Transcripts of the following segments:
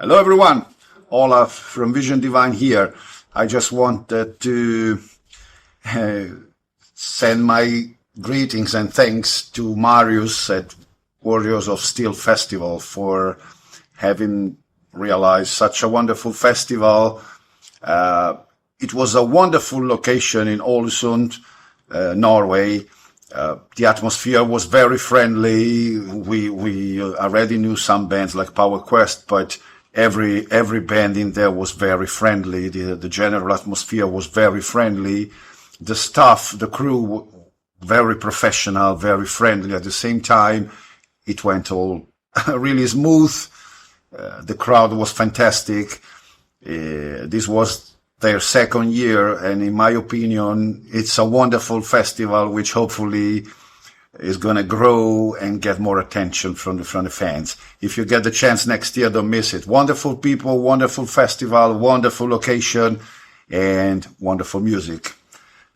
Hello, everyone. Olaf from Vision Divine here. I just wanted to send my greetings and thanks to Marius at Warriors of Steel Festival for having realized such a wonderful festival. It was a wonderful location in Ålesund, Norway. The atmosphere was very friendly. We already knew some bands like Power Quest, but every band in there was very friendly. The general atmosphere was very friendly. The staff, the crew, very professional, very friendly. At the same time, it went all really smooth. The crowd was fantastic. This was their second year, and in my opinion, it's a wonderful festival, which hopefully is going to grow and get more attention from the fans. If you get the chance next year, don't miss it. Wonderful people, wonderful festival, wonderful location, and wonderful music.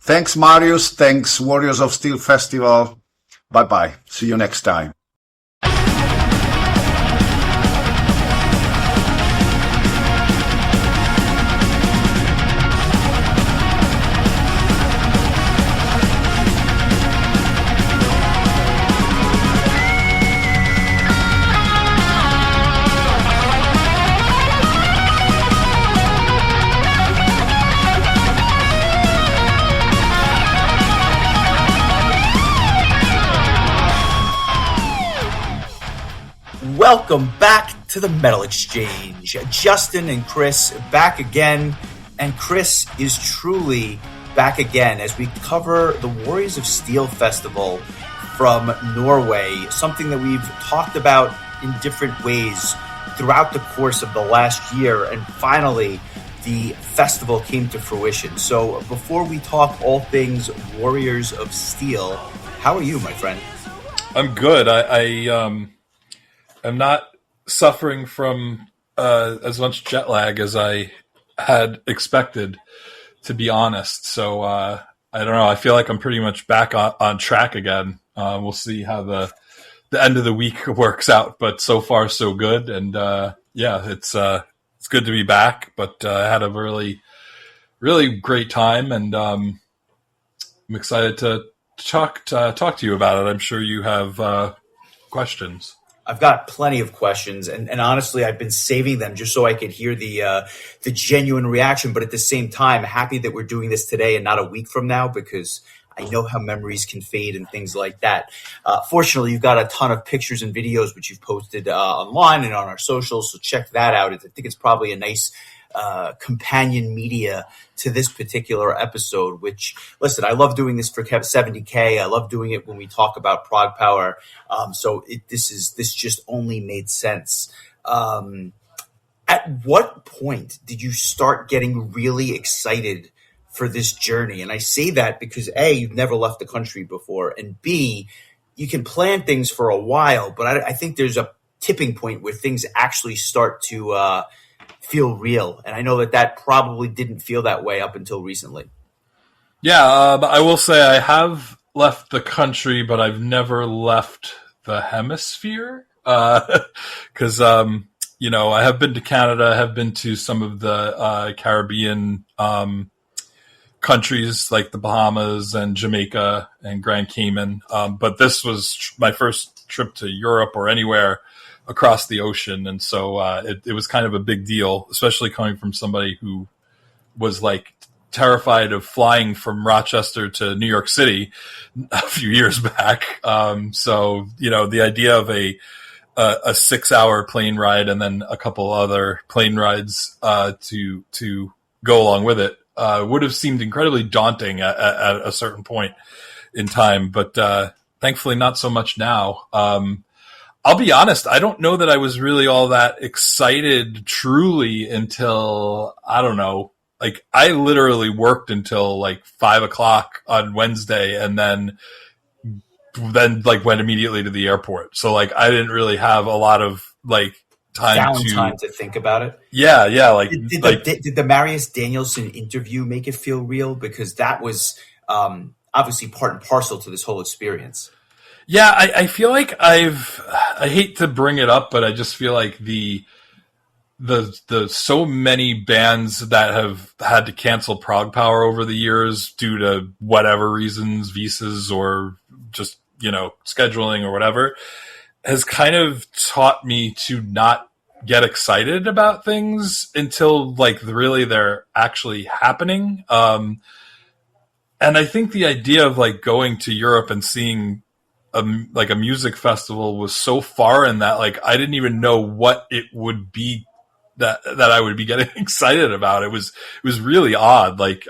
Thanks, Marius. Thanks, Warriors of Steel Festival. Bye-bye. See you next time. Welcome back to the Metal Exchange. Justin and Chris back again, and Chris is truly back again as we cover the Warriors of Steel Festival from Norway, something that we've talked about in different ways throughout the course of the last year, and finally the festival came to fruition. So before we talk all things Warriors of Steel, how are you, my friend? I'm good. I'm not suffering from as much jet lag as I had expected, to be honest. So I don't know. I feel like I'm pretty much back on track again. We'll see how the end of the week works out, but so far so good. And yeah, it's good to be back. But I had a really, really great time, and I'm excited to talk to you about it. I'm sure you have questions. I've got plenty of questions, and honestly, I've been saving them just so I could hear the genuine reaction. But at the same time, happy that we're doing this today and not a week from now, because I know how memories can fade and things like that. Fortunately, you've got a ton of pictures and videos which you've posted online and on our socials, so check that out. I think it's probably a nice companion media to this particular episode, which, listen, I love doing this for 70K. I love doing it when we talk about prog power. So this just only made sense. At what point did you start getting really excited for this journey? And I say that because A, you've never left the country before, and B, you can plan things for a while, but I think there's a tipping point where things actually start to feel real. And I know that probably didn't feel that way up until recently. Yeah, I will say I have left the country, but I've never left the hemisphere. Because, I have been to Canada, I have been to some of the Caribbean countries like the Bahamas and Jamaica and Grand Cayman. But this was my first trip to Europe or anywhere across the ocean, and so it was kind of a big deal, especially coming from somebody who was like terrified of flying from Rochester to New York City a few years back. So the idea of a 6-hour plane ride and then a couple other plane rides to go along with it would have seemed incredibly daunting at a certain point in time, but thankfully not so much now. I'll be honest, I don't know that I was really all that excited truly until, I don't know, like I literally worked until like 5:00 on Wednesday and then like went immediately to the airport. So like I didn't really have a lot of like time to think about it. Yeah. Like did the Marius Danielson interview make it feel real? Because that was obviously part and parcel to this whole experience. Yeah, I feel like I hate to bring it up, but I just feel like the the so many bands that have had to cancel Prog Power over the years due to whatever reasons, visas or just, scheduling or whatever, has kind of taught me to not get excited about things until really they're actually happening. And I think the idea of going to Europe and seeing a music festival was so foreign that I didn't even know what it would be that I would be getting excited about. It was really odd. It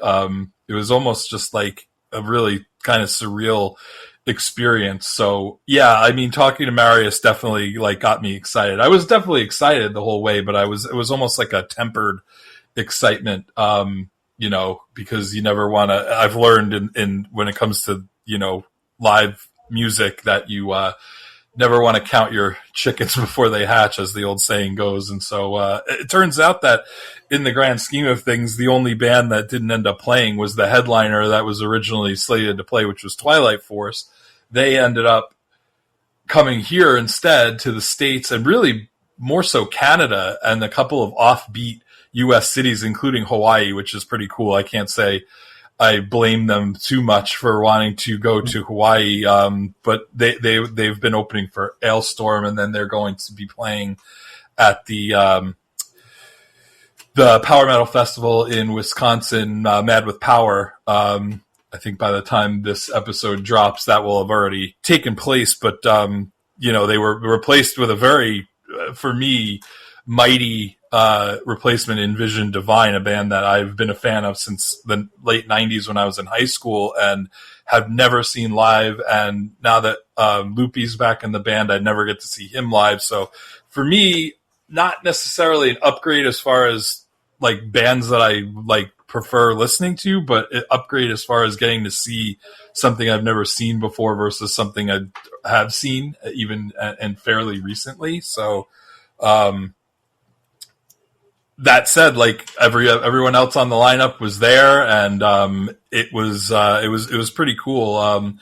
was almost just a really kind of surreal experience. So yeah, I mean, talking to Marius definitely got me excited. I was definitely excited the whole way, but it was almost like a tempered excitement. Because you never want to, I've learned in when it comes to, live music that you, never want to count your chickens before they hatch, as the old saying goes. And so it turns out that in the grand scheme of things, the only band that didn't end up playing was the headliner that was originally slated to play, which was Twilight Force. They ended up coming here instead to the States, and really more so Canada, and a couple of offbeat U.S. cities, including Hawaii, which is pretty cool. I can't say I blame them too much for wanting to go to Hawaii, but they've been opening for Ailstorm, and then they're going to be playing at the Power Metal Festival in Wisconsin, Mad with Power. I think by the time this episode drops, that will have already taken place. But they were replaced with a very, for me, mighty replacement in Vision Divine, a band that I've been a fan of since the late 90s when I was in high school and have never seen live. And now that Loopy's back in the band, I never get to see him live. So for me, not necessarily an upgrade as far as bands that I prefer listening to, but an upgrade as far as getting to see something I've never seen before versus something I have seen even and fairly recently. So that said, everyone else on the lineup was there, and it was pretty cool.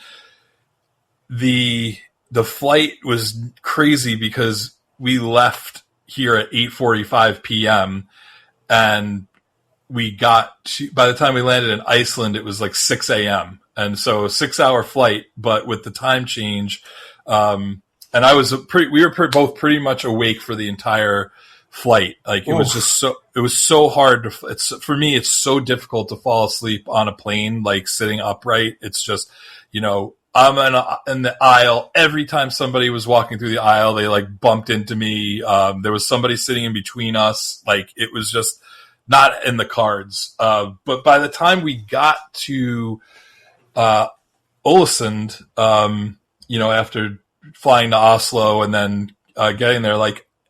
The flight was crazy because we left here at 8:45 p.m. and we got to, by the time we landed in Iceland, it was 6 a.m. And so a 6-hour flight, but with the time change, and we were both pretty much awake for the entire flight. It was just it was so hard for me, it's so difficult to fall asleep on a plane, sitting upright. It's just, I'm in the aisle. Every time somebody was walking through the aisle, they bumped into me. There was somebody sitting in between us. It was just not in the cards. But by the time we got to, Ålesund, after flying to Oslo and then, getting there,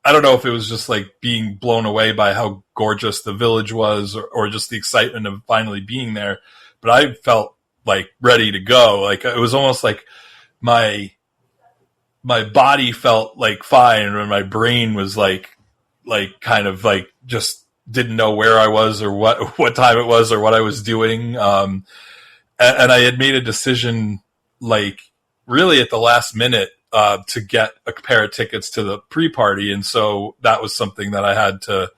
I don't know if it was just being blown away by how gorgeous the village was or just the excitement of finally being there. But I felt ready to go. It was almost my body felt fine, and my brain was kind of just didn't know where I was or what time it was or what I was doing. And I had made a decision really at the last minute to get a pair of tickets to the pre-party. And so that was something that I had to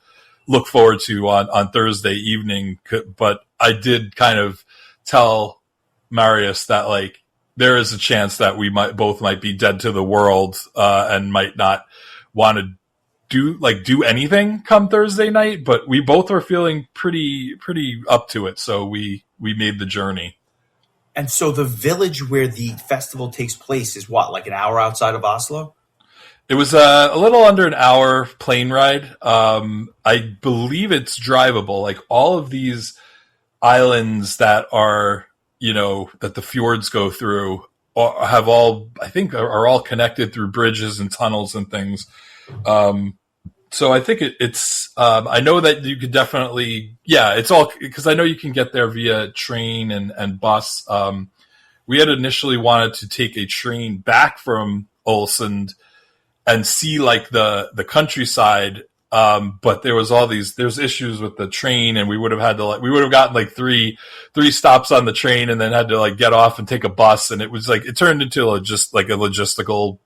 look forward to on Thursday evening. But I did kind of tell Marius that there is a chance that we both might be dead to the world, and might not want to do anything come Thursday night, but we both are feeling pretty up to it. So we made the journey. And so the village where the festival takes place is what, an hour outside of Oslo? It was a little under an hour plane ride. I believe it's drivable. All of these islands that are, that the fjords go through have all, I think, are all connected through bridges and tunnels and things. So I think it's, I know that you could definitely, it's all, because I know you can get there via train and bus. We had initially wanted to take a train back from Ålesund and see the countryside. But there was there's issues with the train, and we would have had to we would have gotten three stops on the train and then had to get off and take a bus. And it was it turned into just a logistical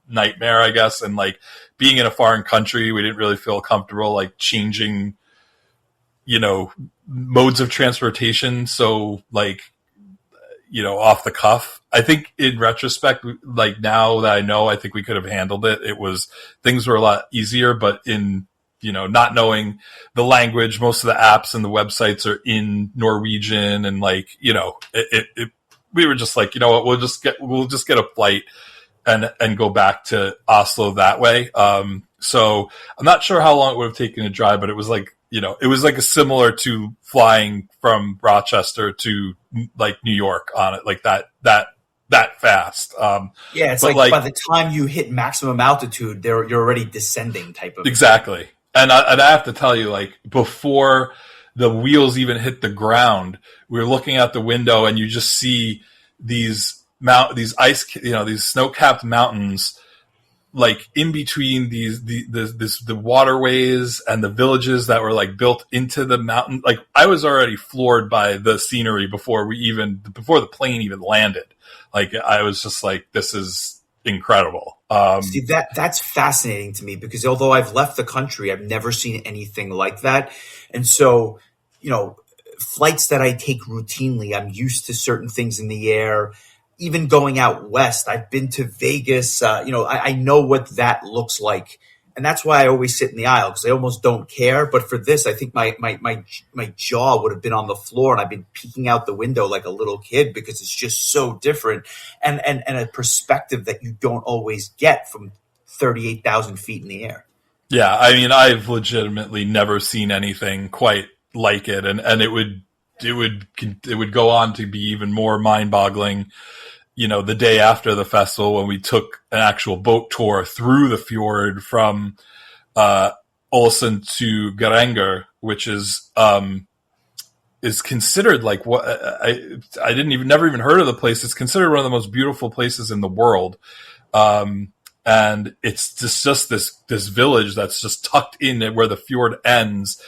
nightmare, I guess. And like being in a foreign country, we didn't really feel comfortable like changing, modes of transportation. So like, off the cuff. I think in retrospect, like now that I know, I think we could have handled it. Things were a lot easier, but in, not knowing the language, most of the apps and the websites are in Norwegian, and like, we were just like, you know what, we'll just get a flight and go back to Oslo that way. So I'm not sure how long it would have taken to drive, but it was like, it was like a similar to flying from Rochester to like New York on it, like that fast. Yeah, it's like by the time you hit maximum altitude, you're already descending type of. Exactly. And I have to tell you, like before the wheels even hit the ground, we were looking out the window and you just see these these snow-capped mountains, like in between the waterways and the villages that were like built into the mountain. Like I was already floored by the scenery before the plane even landed. Like I was just like, this is incredible. See, that's fascinating to me, because although I've left the country, I've never seen anything like that. And so, flights that I take routinely, I'm used to certain things in the air. Even going out west, I've been to Vegas. I know what that looks like, and that's why I always sit in the aisle, because I almost don't care. But for this, I think my jaw would have been on the floor, and I've been peeking out the window like a little kid, because it's just so different, and a perspective that you don't always get from 38,000 feet in the air. Yeah, I mean, I've legitimately never seen anything quite like it, and it would go on to be even more mind-boggling. The day after the festival, when we took an actual boat tour through the fjord from Olsen to Geiranger, which is considered like what I never even heard of the place. It's considered one of the most beautiful places in the world, and it's just this village that's just tucked in where the fjord ends,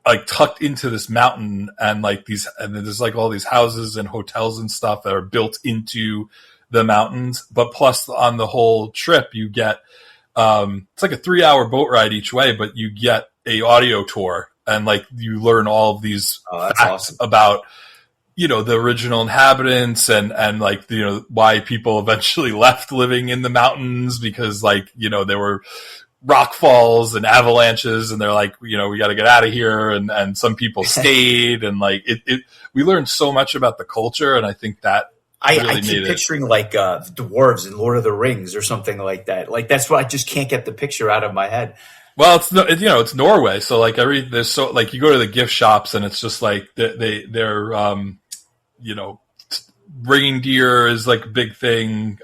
like tucked into this mountain, and like and there's like all these houses and hotels and stuff that are built into the mountains. But plus on the whole trip, you get, it's like a 3-hour boat ride each way, but you get a audio tour, and like you learn all of these facts awesome. About, the original inhabitants, and like, why people eventually left living in the mountains, because like, there were rock falls and avalanches, and they're like, we got to get out of here, and some people stayed, and like we learned so much about the culture, and I think that I keep picturing like the dwarves in Lord of the Rings or something like that. Like that's what I just can't get the picture out of my head. Well, it's Norway, so like there's so like you go to the gift shops, and it's just like they're bringing deer is like a big thing.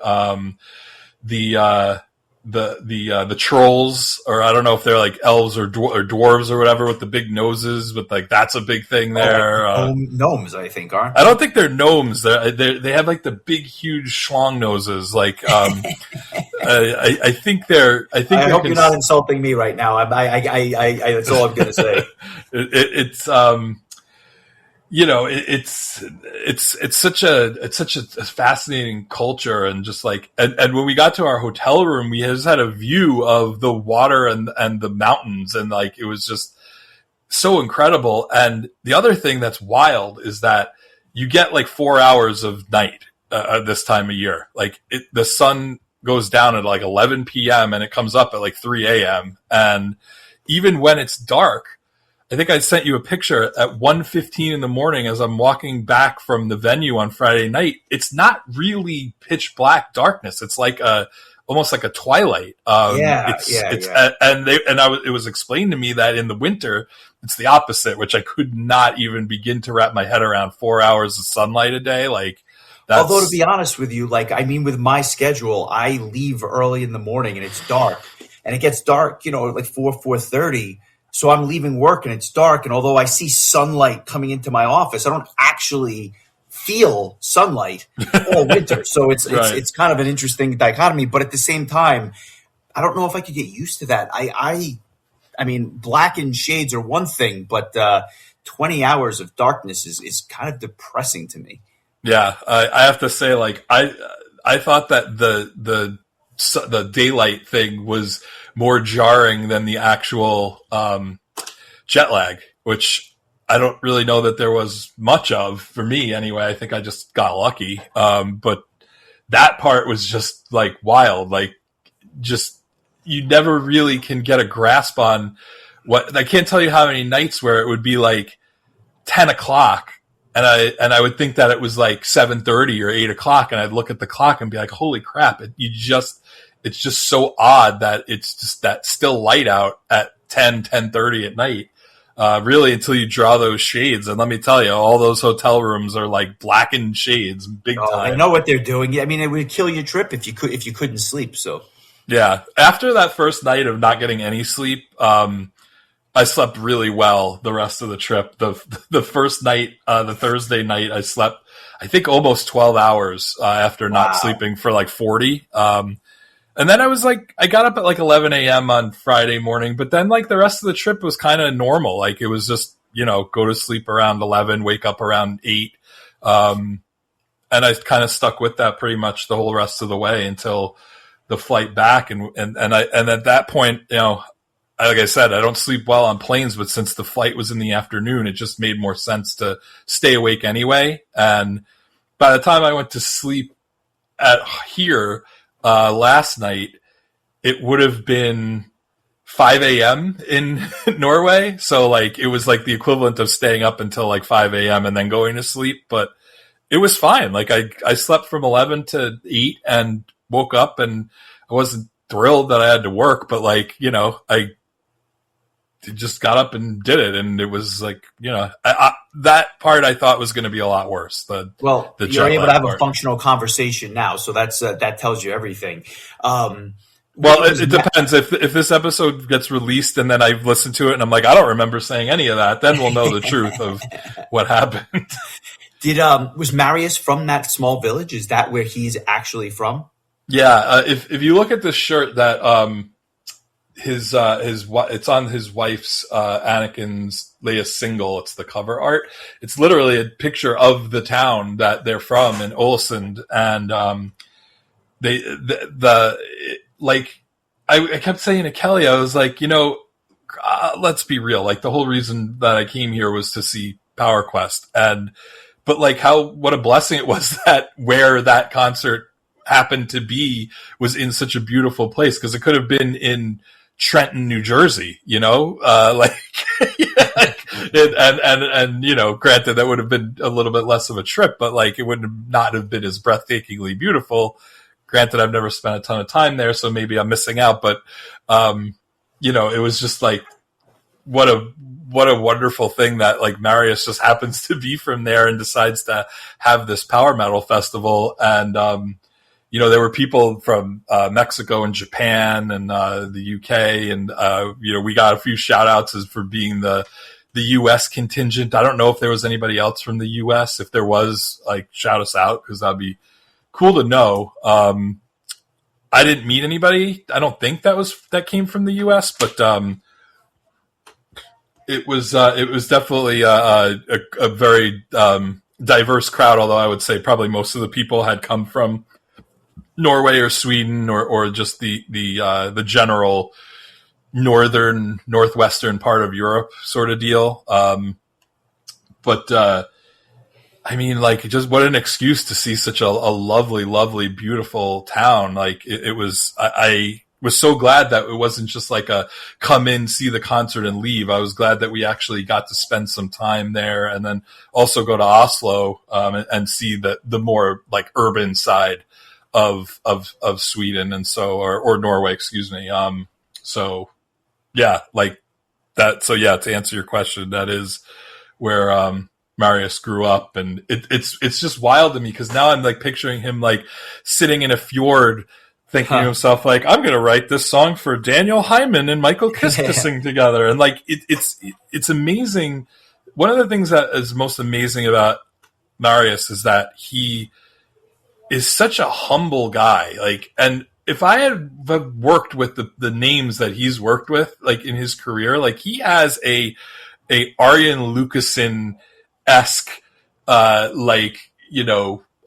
The trolls, or I don't know if they're like elves or dwarves or whatever, with the big noses, but like that's a big thing there. Gnomes, I think, are. I don't think they're gnomes. They have like the big, huge schlong noses. Like, I think they're. I hope you're not insulting me right now. I that's all I'm going to say. It's such a fascinating culture, and just like, and when we got to our hotel room, we just had a view of the water and the mountains, and like, it was just so incredible. And the other thing that's wild is that you get like 4 hours of night this time of year. Like the sun goes down at like 11 p.m. and it comes up at like 3 a.m. And even when it's dark, I think I sent you a picture at 1:15 in the morning as I'm walking back from the venue on Friday night. It's not really pitch black darkness. It's like almost like a twilight. It was explained to me that in the winter it's the opposite, which I could not even begin to wrap my head around. 4 hours of sunlight a day, like. Although, to be honest with you, like, I mean, with my schedule, I leave early in the morning and it's dark, and it gets dark, like 4:30. So I'm leaving work and it's dark. And although I see sunlight coming into my office, I don't actually feel sunlight all winter. So it's kind of an interesting dichotomy. But at the same time, I don't know if I could get used to that. I mean, blackened shades are one thing, but 20 hours of darkness is kind of depressing to me. Yeah, I have to say, like, I thought that the the daylight thing was more jarring than the actual jet lag, which I don't really know that there was much of for me anyway. I think I just got lucky. But that part was just like wild. Like just, you never really can get a grasp on what, I can't tell you how many nights where it would be like 10 o'clock and I would think that it was like 7:30 or 8 o'clock, and I'd look at the clock and be like, holy crap. It's just so odd that it's just that still light out at 10:30 at night. Really until you draw those shades. And let me tell you, all those hotel rooms are like blackened shades big time. I know what they're doing. I mean, it would kill your trip if you couldn't sleep. So yeah, after that first night of not getting any sleep, I slept really well the rest of the trip. The first night, the Thursday night, I slept, I think, almost 12 hours after not sleeping for like 40. And then I got up at like 11 a.m. on Friday morning, but then like the rest of the trip was kind of normal. Like it was just, go to sleep around 11, wake up around 8. And I kind of stuck with that pretty much the whole rest of the way until the flight back. And at that point, like I said, I don't sleep well on planes, but since the flight was in the afternoon, it just made more sense to stay awake anyway. And by the time I went to sleep here last night, it would have been 5 a.m. in Norway. So like it was like the equivalent of staying up until like 5 a.m. and then going to sleep. But it was fine. Like I slept from 11 to 8 and woke up, and I wasn't thrilled that I had to work, but like, I just got up and did it, and it was like, that part I thought was going to be a lot worse. You're able to have a functional conversation now, so that tells you everything. It depends. If this episode gets released and then I've listened to it and I'm like, I don't remember saying any of that, then we'll know the truth of what happened. Was Marius from that small village? Is that where he's actually from? Yeah. If you look at this shirt that it's on his wife's Anakin's Leia single. It's the cover art. It's literally a picture of the town that they're from in Ålesund, and I kept saying to Kelly, I was like, let's be real. Like the whole reason that I came here was to see Power Quest, but like what a blessing it was that where that concert happened to be was in such a beautiful place, because it could have been in Trenton, New Jersey, and granted that would have been a little bit less of a trip, but like it would not have been as breathtakingly beautiful. Granted, I've never spent a ton of time there, so maybe I'm missing out, but it was just like what a wonderful thing that like Marius just happens to be from there and decides to have this power metal festival. And there were people from Mexico and Japan and the UK, and we got a few shout outs as for being the US contingent. I don't know if there was anybody else from the US. If there was, like, shout us out, because that'd be cool to know. I didn't meet anybody. I don't think that came from the US, but it was definitely a very diverse crowd. Although I would say probably most of the people had come from Norway or Sweden or just the general northwestern part of Europe sort of deal. I mean, like, just what an excuse to see such a lovely, lovely, beautiful town. Like it was, I was so glad that it wasn't just like a come in, see the concert and leave. I was glad that we actually got to spend some time there, and then also go to Oslo, and see the more like urban side of Sweden, and so, or Norway, excuse me. So yeah, like that. So yeah, to answer your question, that is where, Marius grew up, and it's just wild to me, because now I'm like picturing him like sitting in a fjord thinking to himself, like, I'm going to write this song for Daniel Hyman and Michael Kiske to sing together. And like, it's amazing. One of the things that is most amazing about Marius is that he is such a humble guy. Like, and if I had worked with the names that he's worked with, like in his career, like he has a Arjen Lucassen-esque,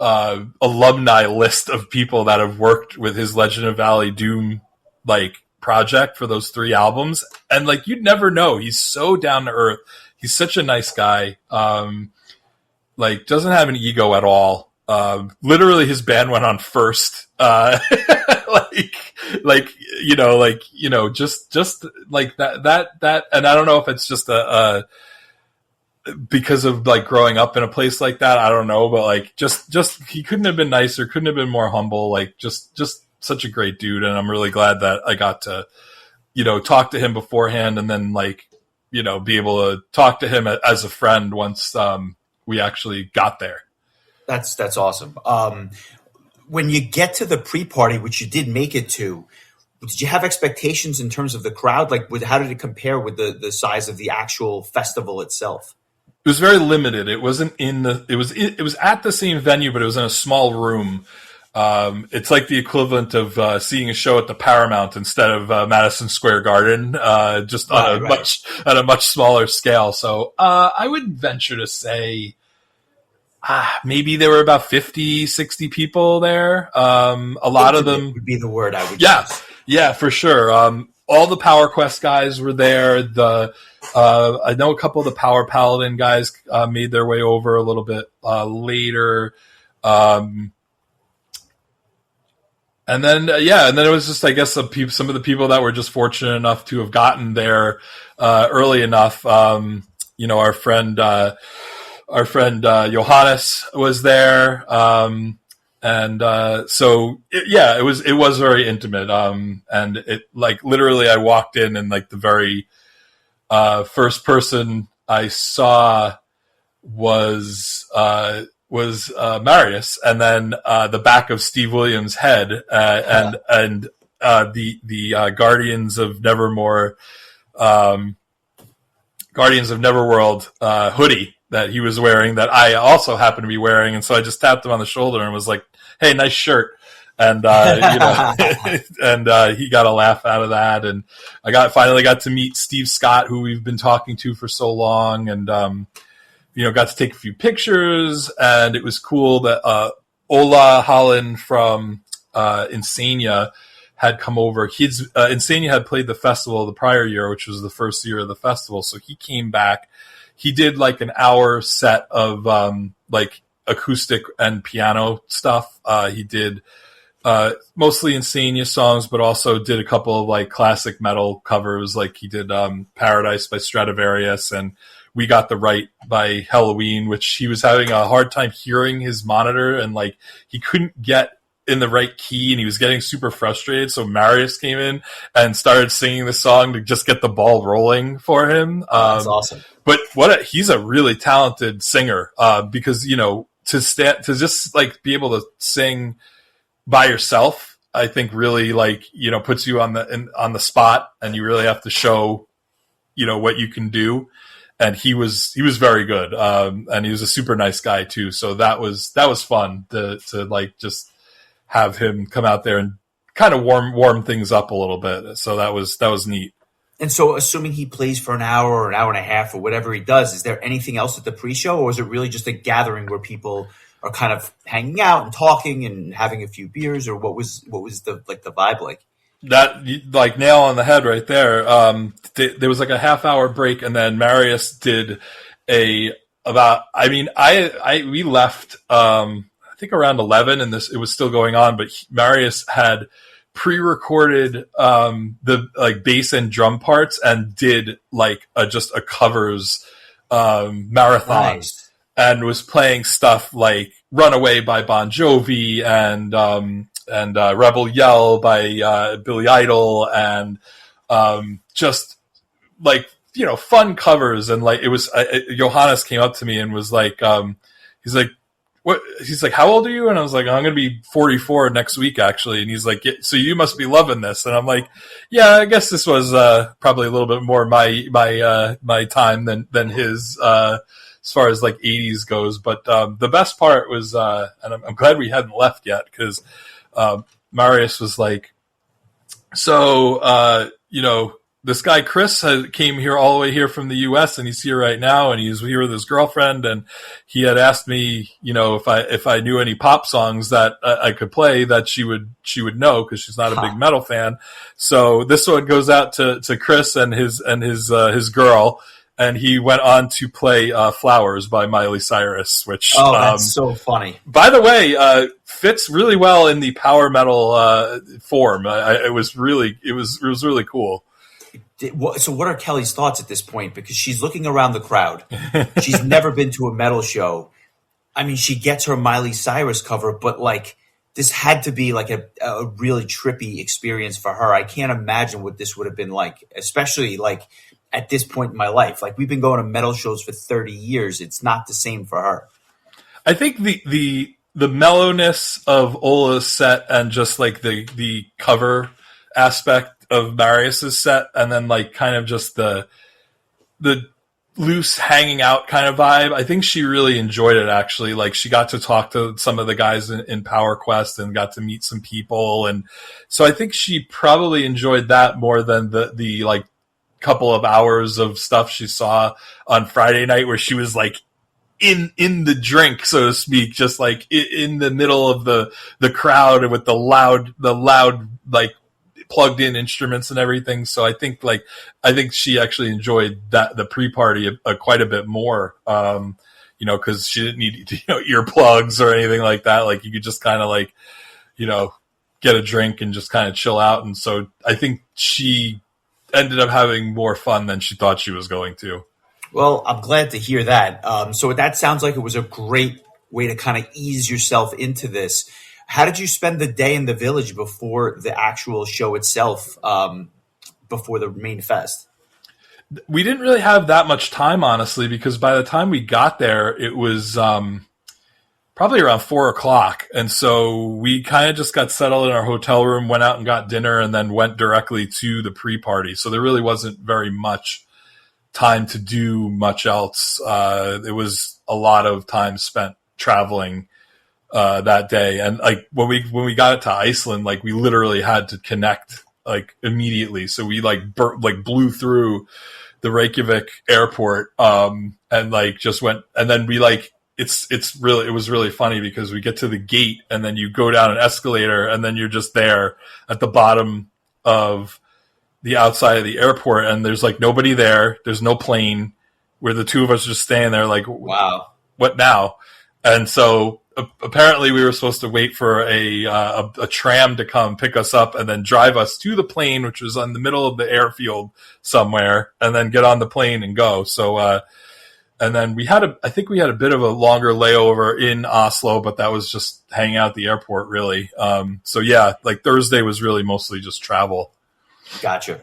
alumni list of people that have worked with his Legend of Valley Doom like project for those 3 albums, and like you'd never know. He's so down to earth. He's such a nice guy. Like doesn't have an ego at all. Literally, his band went on first. Just like that. And I don't know if it's just because of like growing up in a place like that. I don't know, but like just he couldn't have been nicer. Couldn't have been more humble. Like just such a great dude. And I'm really glad that I got to, talk to him beforehand, and then like, be able to talk to him as a friend once we actually got there. That's awesome. When you get to the pre-party, which you did make it to, did you have expectations in terms of the crowd? Like, how did it compare with the size of the actual festival itself? It was very limited. It wasn't it was at the same venue, but it was in a small room. It's like the equivalent of seeing a show at the Paramount instead of Madison Square Garden, just on a much smaller scale. So I would venture to say maybe there were about 50, 60 people there. A lot of them would be the word I would use. Yeah, for sure. All the Power Quest guys were there. I know a couple of the Power Paladin guys made their way over a little bit later. And then it was just, I guess, some of the people that were just fortunate enough to have gotten there early enough. Our friend Johannes was there, it was very intimate. And it like literally, I walked in and like the very first person I saw was Marius, and then the back of Steve Williams' head, and the Guardians of Nevermore, Guardians of Neverworld hoodie that he was wearing, that I also happened to be wearing, and so I just tapped him on the shoulder and was like, "Hey, nice shirt." And and he got a laugh out of that, and I finally got to meet Steve Scott, who we've been talking to for so long, and got to take a few pictures, and it was cool that Ola Holland from Insania had come over. Insania had played the festival the prior year, which was the first year of the festival, so he came back. He did like an hour set of like acoustic and piano stuff. He did mostly Insania songs, but also did a couple of like classic metal covers. Like he did Paradise by Stradivarius, and We Got the Right by Halloween, which he was having a hard time hearing his monitor, and like he couldn't get in the right key, and he was getting super frustrated. So Marius came in and started singing the song to just get the ball rolling for him. That's awesome. But he's a really talented singer, because to just like be able to sing by yourself, I think really like puts you on the spot, and you really have to show what you can do. And he was very good, and he was a super nice guy too. So that was fun to like just have him come out there and kind of warm things up a little bit. So that was neat. And so, assuming he plays for an hour or an hour and a half or whatever he does, is there anything else at the pre-show, or is it really just a gathering where people are kind of hanging out and talking and having a few beers, or what was the vibe like? That like nail on the head right there. There was like a half-hour break, and then Marius did we left I think around 11, and it was still going on, but Marius had pre-recorded the like bass and drum parts and did like just a covers marathon. Nice. And was playing stuff like Runaway by Bon Jovi and Rebel Yell by Billy Idol, and just like fun covers. And like it was Johannes came up to me and was like he's like, what? He's like, how old are you? And I was like, I'm going to be 44 next week, actually. And he's like, so you must be loving this. And I'm like, yeah, I guess this was probably a little bit more my time than his, as far as like 80s goes. But the best part was, and I'm glad we hadn't left yet, because Marius was like, so this guy Chris came here all the way here from the U.S. and he's here right now, and he's here with his girlfriend, and he had asked me, if I knew any pop songs that I could play that she would know, because she's not a big metal fan. So this one goes out to Chris and his girl, and he went on to play "Flowers" by Miley Cyrus, which that's so funny. By the way, fits really well in the power metal form. It was really cool. So what are Kelly's thoughts at this point? Because she's looking around the crowd. She's never been to a metal show. I mean, she gets her Miley Cyrus cover, but like this had to be like a really trippy experience for her. I can't imagine what this would have been like, especially like at this point in my life. Like, we've been going to metal shows for 30 years. It's not the same for her. I think the mellowness of Ola's set and just like the cover aspect of Marius's set, and then like kind of just the loose hanging out kind of vibe. I think she really enjoyed it, actually. Like, she got to talk to some of the guys in Power Quest and got to meet some people, and so I think she probably enjoyed that more than the like couple of hours of stuff she saw on Friday night, where she was like in the drink, so to speak, just like in the middle of the crowd and with the loud like plugged in instruments and everything. So I think she actually enjoyed the pre-party quite a bit more, because she didn't need earplugs or anything like that. Like, you could just kind of like, get a drink and just kind of chill out. And so I think she ended up having more fun than she thought she was going to. Well, I'm glad to hear that. So that sounds like it was a great way to kind of ease yourself into this. How did you spend the day in the Village before the actual show itself, before the main fest? We didn't really have that much time, honestly, because by the time we got there, it was probably around 4:00. And so we kind of just got settled in our hotel room, went out and got dinner, and then went directly to the pre-party. So there really wasn't very much time to do much else. It was a lot of time spent traveling that day. And like when we got to Iceland, like we literally had to connect like immediately. So we blew through the Reykjavik airport, and like just went, and then we like, it was really funny because we get to the gate and then you go down an escalator and then you're just there at the bottom of the outside of the airport, and there's like nobody there. There's no plane. Where the two of us just standing there like, wow, what now? And so apparently we were supposed to wait for a tram to come pick us up and then drive us to the plane, which was on the middle of the airfield somewhere, and then get on the plane and go. So, and then I think we had a bit of a longer layover in Oslo, but that was just hanging out at the airport, really. So yeah, like Thursday was really mostly just travel. Gotcha.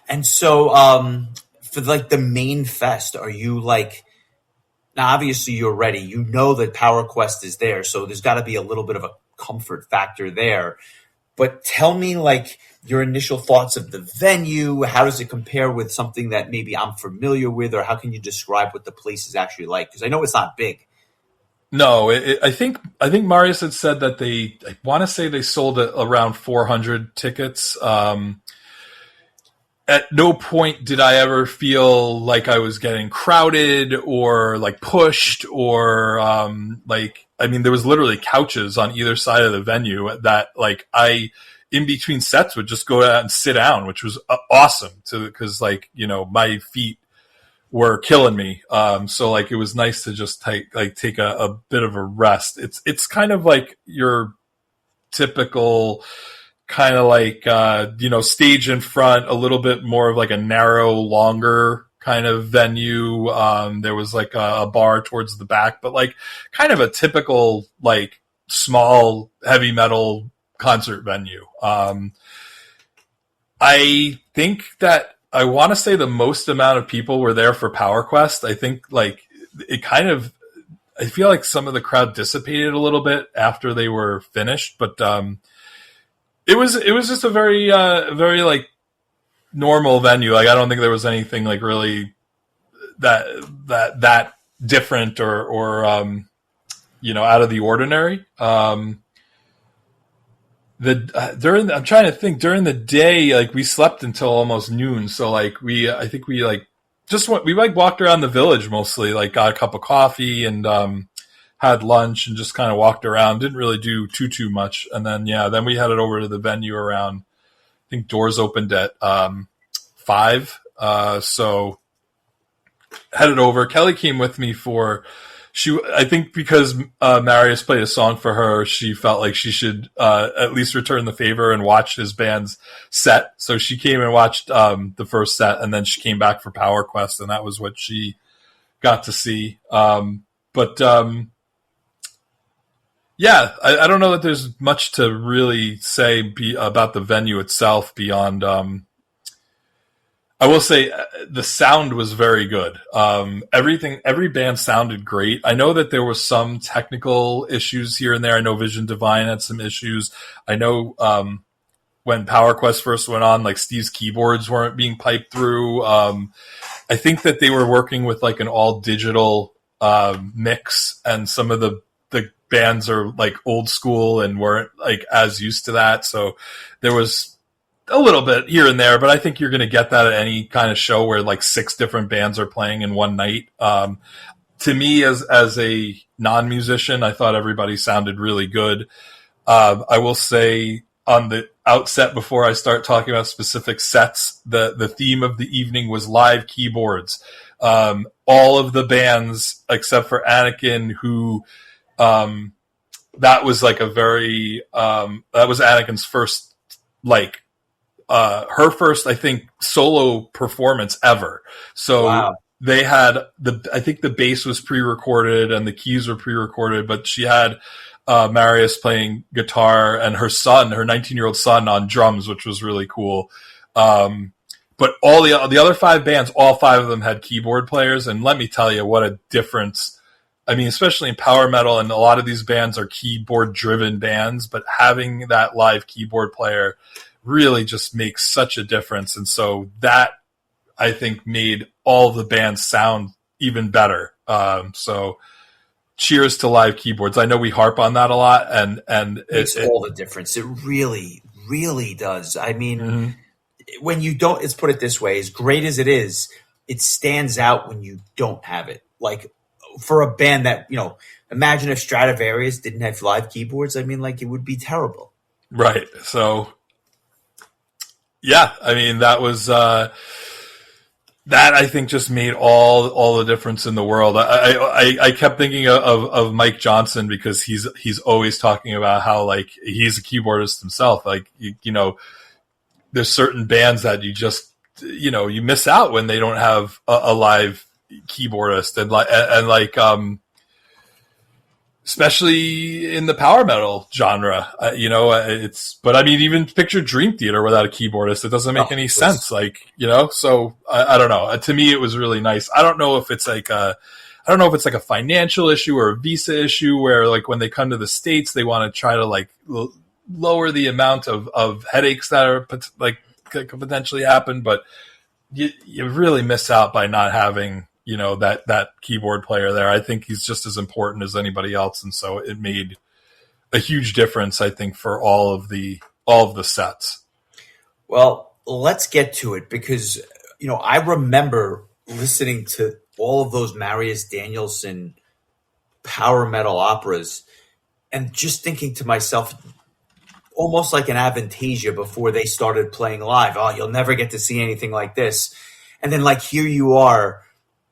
And so, for like the main fest, are you like, now obviously you're ready, that Power Quest is there, so there's got to be a little bit of a comfort factor there. But tell me like your initial thoughts of the venue. How does it compare with something that maybe I'm familiar with, or how can you describe what the place is actually like? Because I know it's not big. No, I think Marius had said that I want to say they sold around 400 tickets. At no point did I ever feel like I was getting crowded or like pushed or there was literally couches on either side of the venue that like in between sets would just go out and sit down, which was awesome because my feet were killing me. So like it was nice to just take a bit of a rest. It's kind of like your typical kind of like, stage in front, a little bit more of like a narrow, longer kind of venue. There was like a bar towards the back, but like kind of a typical, like small heavy metal concert venue. I think that I want to say the most amount of people were there for Power Quest. I think like I feel like some of the crowd dissipated a little bit after they were finished, but, it was just a very, very like normal venue. Like I don't think there was anything like really that different or out of the ordinary. I'm trying to think, during the day, like we slept until almost noon. So like I think we like walked around the village mostly, like got a cup of coffee and, had lunch and just kind of walked around. Didn't really do too much. And then we headed over to the venue around, I think doors opened at, 5. So headed over. Kelly came with me I think because Marius played a song for her, she felt like she should at least return the favor and watch his band's set. So she came and watched the first set, and then she came back for Power Quest, and that was what she got to see. Yeah, I don't know that there's much to really say about the venue itself beyond. I will say the sound was very good. Every band sounded great. I know that there was some technical issues here and there. I know Vision Divine had some issues. I know when Power Quest first went on, like Steve's keyboards weren't being piped through. I think that they were working with like an all digital mix, and some of the bands are like old school and weren't like as used to that. So there was a little bit here and there, but I think you're going to get that at any kind of show where like 6 different bands are playing in one night. To me, as a non-musician, I thought everybody sounded really good. I will say on the outset, before I start talking about specific sets, the theme of the evening was live keyboards. All of the bands except for Anakin, who that was like a very that was Anakin's first, like her first, I think, solo performance ever. So wow. They had I think the bass was pre-recorded and the keys were pre-recorded, but she had Marius playing guitar and her 19-year-old son on drums, which was really cool. But all the other 5 bands, all 5 of them had keyboard players, and let me tell you what a difference. I mean, especially in power metal, and a lot of these bands are keyboard-driven bands, but having that live keyboard player really just makes such a difference. And so that, I think, made all the bands sound even better. So cheers to live keyboards. I know we harp on that a lot, and it makes all the difference. It really, really does. I mean, when you don't, let's put it this way, as great as it is, it stands out when you don't have it. Like, for a band that, imagine if Stradivarius didn't have live keyboards. I mean, like, it would be terrible. Right. So, yeah, I mean, that was, that I think just made all the difference in the world. I kept thinking of Mike Johnson, because he's always talking about how, like, he's a keyboardist himself. Like, there's certain bands that you just, you miss out when they don't have a live keyboardist, and especially in the power metal genre, but I mean, even picture Dream Theater without a keyboardist, it doesn't make any sense. Like, so I don't know. To me, it was really nice. I don't know if it's like a financial issue or a visa issue where, like, when they come to the States, they want to try to like lower the amount of headaches that are could potentially happen, but you really miss out by not having, that keyboard player there. I think he's just as important as anybody else. And so it made a huge difference, I think, for all of the sets. Well, let's get to it, because, I remember listening to all of those Marius Danielson power metal operas and just thinking to myself, almost like an Avantasia before they started playing live. Oh, you'll never get to see anything like this. And then, like, here you are,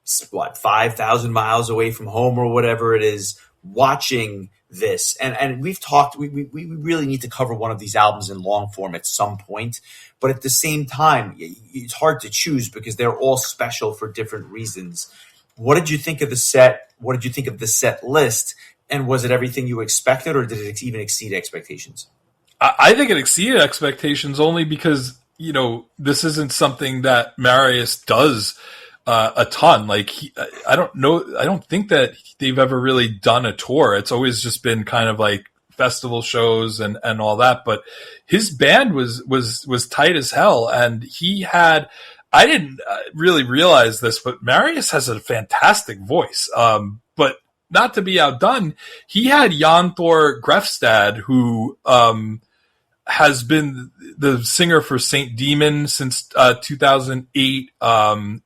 5,000 miles away from home or whatever it is, watching this. And we've talked, we really need to cover one of these albums in long form at some point. But at the same time, it's hard to choose because they're all special for different reasons. What did you think of the set? What did you think of the set list? And was it everything you expected, or did it even exceed expectations? I think it exceeded expectations, only because, this isn't something that Marius does a ton. Like, I don't think that they've ever really done a tour. It's always just been kind of like festival shows and all that. But his band was tight as hell, and he had. I didn't really realize this, but Marius has a fantastic voice. But not to be outdone, he had Jan Thor Grefstad, who has been the singer for Saint Demon since 2008,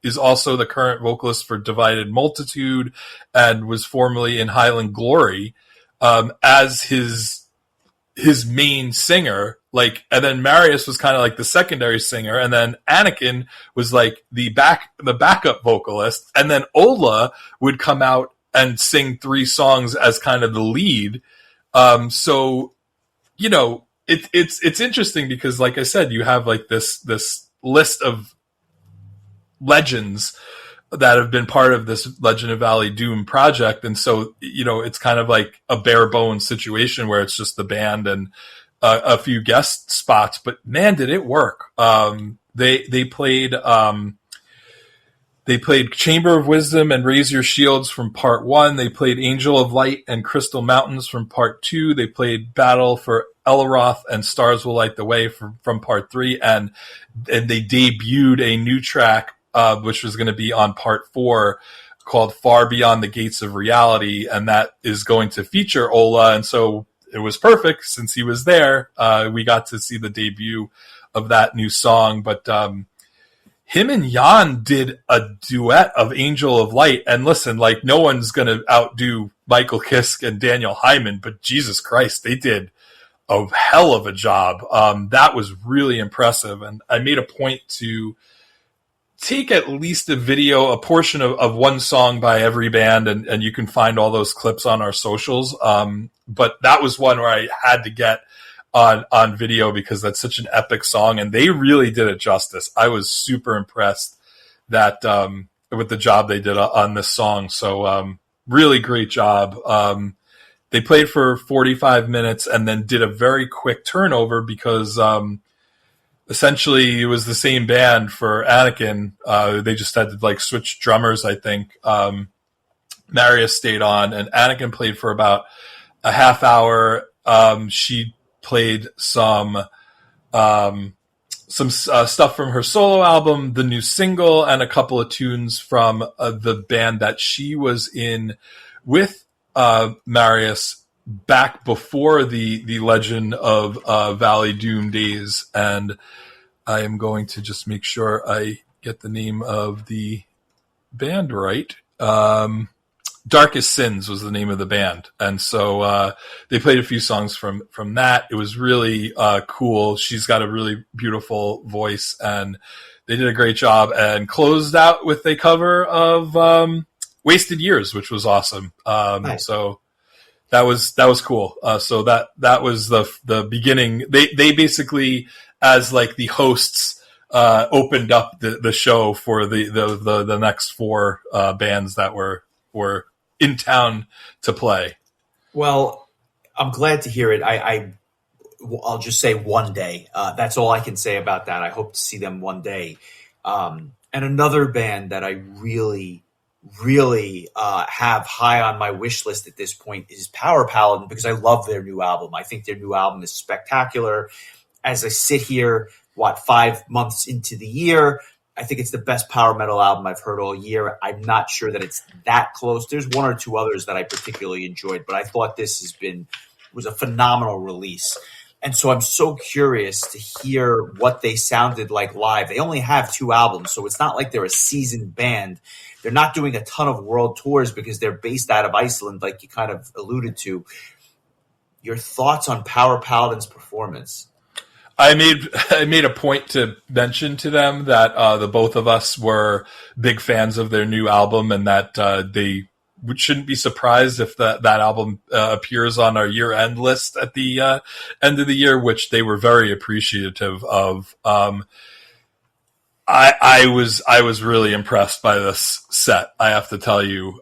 is also the current vocalist for Divided Multitude, and was formerly in Highland Glory as his main singer. Like, and then Marius was kind of like the secondary singer, and then Anakin was like the backup vocalist, and then Ola would come out and sing 3 songs as kind of the lead. So, you know, it's interesting because, like I said, you have like this list of legends that have been part of this Legend of Valley Doom project, and so, you know, it's kind of like a bare bones situation where it's just the band and a few guest spots. But man, did it work! They played Chamber of Wisdom and Raise Your Shields from part 1. They played Angel of Light and Crystal Mountains from part 2. They played Battle for Elroth and Stars Will Light the Way from part 3. And they debuted a new track, which was going to be on part 4, called Far Beyond the Gates of Reality. And that is going to feature Ola. And so it was perfect since he was there. We got to see the debut of that new song. But him and Jan did a duet of Angel of Light. And listen, like, no one's going to outdo Michael Kiske and Daniel Hyman, but Jesus Christ, they did a hell of a job. That was really impressive. And I made a point to take at least a portion of one song by every band, and you can find all those clips on our socials. But that was one where I had to get on video because that's such an epic song, and they really did it justice. I was super impressed that with the job they did on this song. So really great job. They played for 45 minutes and then did a very quick turnover because essentially it was the same band for Anakin. They just had to like switch drummers, I think. Marius stayed on, and Anakin played for about a half hour. She played some stuff from her solo album, the new single, and a couple of tunes from the band that she was in with Marius back before the Legend of Valley Doom days. And I am going to just make sure I get the name of the band right. Darkest Sins was the name of the band. And so they played a few songs from that. It was really cool. She's got a really beautiful voice, and they did a great job, and closed out with a cover of Wasted Years, which was awesome. Nice. So that was cool. So that was the beginning. They basically, as like the hosts, opened up the show for the next 4 bands that were in town to play. Well, I'm glad to hear it. I'll just say one day. That's all I can say about that. I hope to see them one day. And another band that I really, really have high on my wish list at this point is Power Paladin, because I love their new album. I think their new album is spectacular. As I sit here, 5 months into the year, I think it's the best power metal album I've heard all year. I'm not sure that it's that close. There's 1 or 2 others that I particularly enjoyed, but I thought this was a phenomenal release. And so I'm so curious to hear what they sounded like live. They only have 2 albums, so it's not like they're a seasoned band. They're not doing a ton of world tours because they're based out of Iceland, like you kind of alluded to. Your thoughts on Power Paladin's performance? I made a point to mention to them that the both of us were big fans of their new album, and that they shouldn't be surprised if that album appears on our year-end list at the end of the year, which they were very appreciative of. I was really impressed by this set, I have to tell you.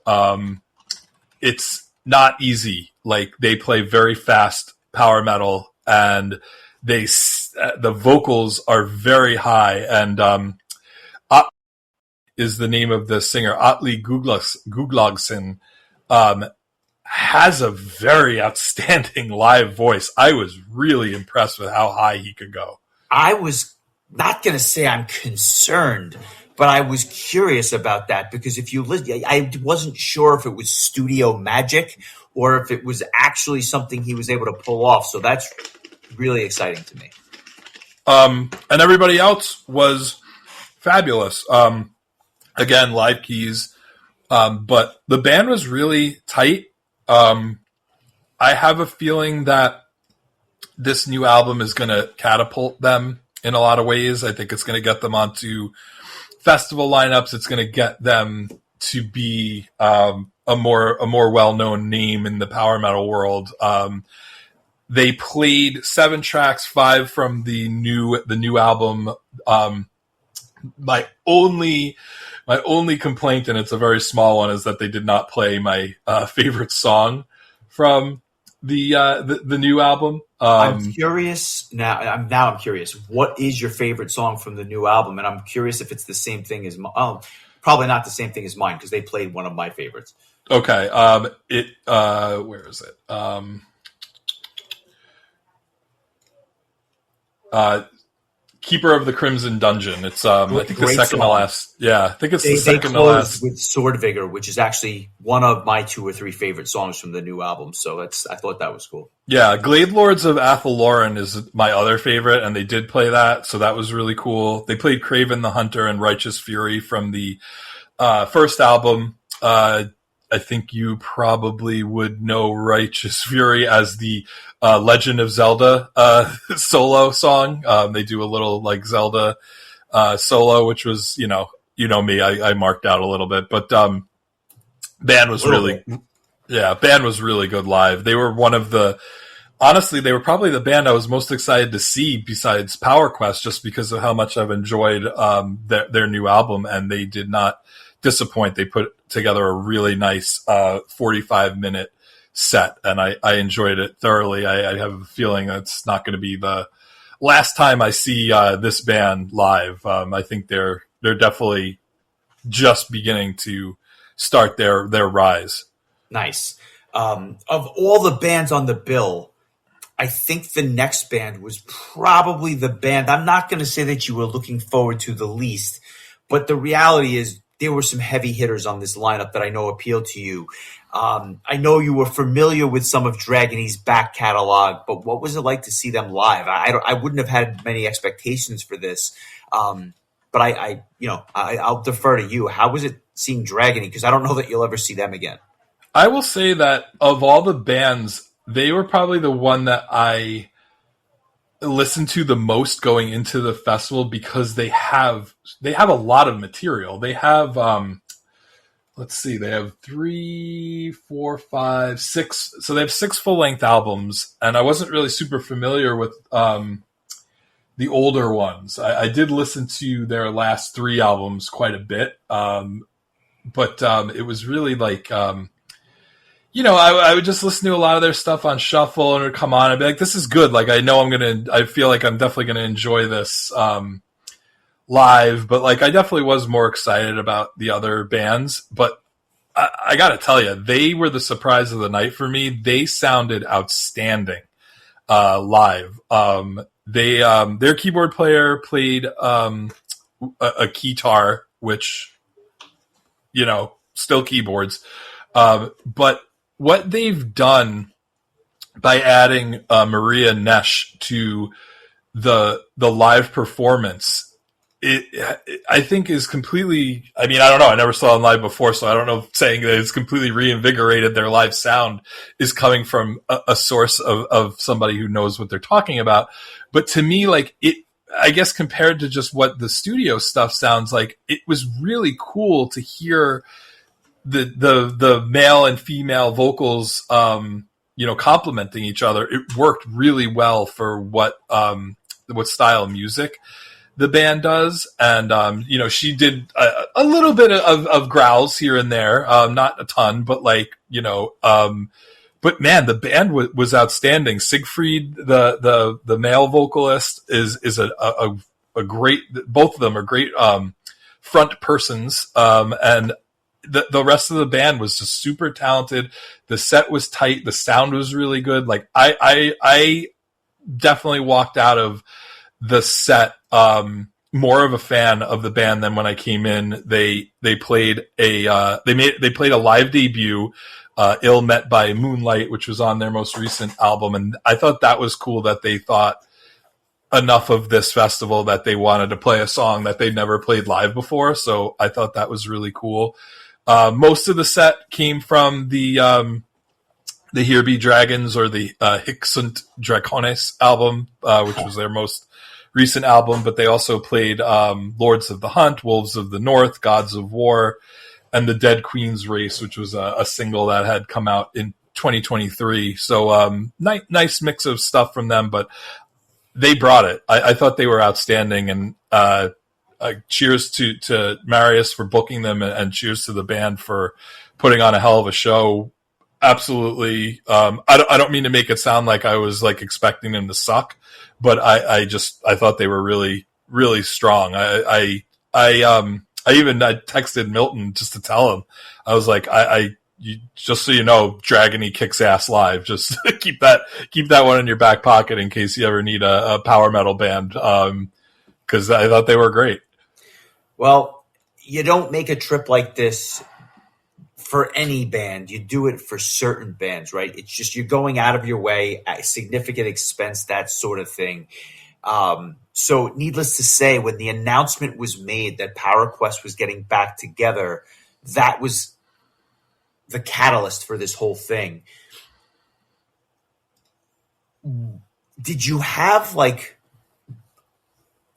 It's not easy. Like, they play very fast power metal, and the vocals are very high, and is the name of the singer, Atli Guðlaugsson, has a very outstanding live voice. I was really impressed with how high he could go. I was not going to say I'm concerned, but I was curious about that, because if you listen, I wasn't sure if it was studio magic or if it was actually something he was able to pull off. So that's really exciting to me. And everybody else was fabulous. Again, live keys. But the band was really tight. I have a feeling that this new album is going to catapult them in a lot of ways. I think it's going to get them onto festival lineups. It's going to get them to be a more well-known name in the power metal world. They played 7 tracks, 5 from the new album. My only complaint, and it's a very small one, is that they did not play my favorite song from the new album. I'm curious now. I'm curious. What is your favorite song from the new album? And I'm curious if it's the same thing as probably not the same thing as mine, because they played one of my favorites. Okay. Where is it? Keeper of the Crimson Dungeon. It's I think the second to last. Yeah, I think it's the second to last. With Sword Vigor, which is actually one of my 2 or 3 favorite songs from the new album. So I thought that was cool. Yeah, Glade Lords of Athaloran is my other favorite, and they did play that, so that was really cool. They played Craven the Hunter and Righteous Fury from the first album. I think you probably would know Righteous Fury as the Legend of Zelda solo song. They do a little like Zelda solo, which was, you know me, I marked out a little bit, but band was really good live. They were honestly, they were probably the band I was most excited to see besides Power Quest, just because of how much I've enjoyed their new album, and they did not disappoint. They put together a really nice 45-minute set, and I enjoyed it thoroughly. I have a feeling that's not going to be the last time I see this band live. I think they're definitely just beginning to start their rise. Nice. Of all the bands on the bill, I think the next band was probably the band. I'm not going to say that you were looking forward to the least, but the reality is there were some heavy hitters on this lineup that I know appealed to you. I know you were familiar with some of Dragony's back catalog, but what was it like to see them live? I wouldn't have had many expectations for this, but I'll defer to you. How was it seeing Dragony? Because I don't know that you'll ever see them again. I will say that of all the bands, they were probably the one that I listened to the most going into the festival, because they have a lot of material. They have let's see, they have 3, 4, 5, 6. So they have 6 full-length albums, and I wasn't really super familiar with the older ones. I did listen to their last 3 albums quite a bit, but it was really like I would just listen to a lot of their stuff on shuffle, and it would come on and be like, this is good. Like, I feel like I'm definitely going to enjoy this live, but like, I definitely was more excited about the other bands. But I got to tell you, they were the surprise of the night for me. They sounded outstanding live. Their keyboard player played a keytar, which, still keyboards. But what they've done by adding Maria Nesh to the live performance, I think is completely, I don't know, I never saw them live before, so I don't know if saying that it's completely reinvigorated their live sound is coming from a source of somebody who knows what they're talking about. But to me, like, I guess compared to just what the studio stuff sounds like, it was really cool to hear the male and female vocals, complementing each other. It worked really well for what style of music the band does. And, she did a little bit of growls here and there, not a ton, but but man, the band was outstanding. Siegfried, the male vocalist is a great, both of them are great, front persons. And the rest of the band was just super talented. The set was tight. The sound was really good. Like, I definitely walked out of the set more of a fan of the band than when I came in. They played a live debut Ill Met by Moonlight, which was on their most recent album. And I thought that was cool that they thought enough of this festival that they wanted to play a song that they'd never played live before. So I thought that was really cool. Most of the set came from the Here Be Dragons, or the Hicsont Dracones album, which was their most recent album, but they also played Lords of the Hunt, Wolves of the North, Gods of War, and The Dead Queen's Race, which was a single that had come out in 2023. So nice mix of stuff from them, but they brought it. I thought they were outstanding, and cheers to Marius for booking them, and cheers to the band for putting on a hell of a show. Absolutely. I don't mean to make it sound like I was like expecting them to suck, but I thought they were really, really strong. I texted Milton just to tell him. I was like, just so you know, Dragony kicks ass live. Just keep that one in your back pocket in case you ever need a power metal band. 'Cause I thought they were great. Well, you don't make a trip like this for any band. You do it for certain bands, right? It's just you're going out of your way at significant expense, that sort of thing. So needless to say, when the announcement was made that PowerQuest was getting back together, that was the catalyst for this whole thing. Did you have like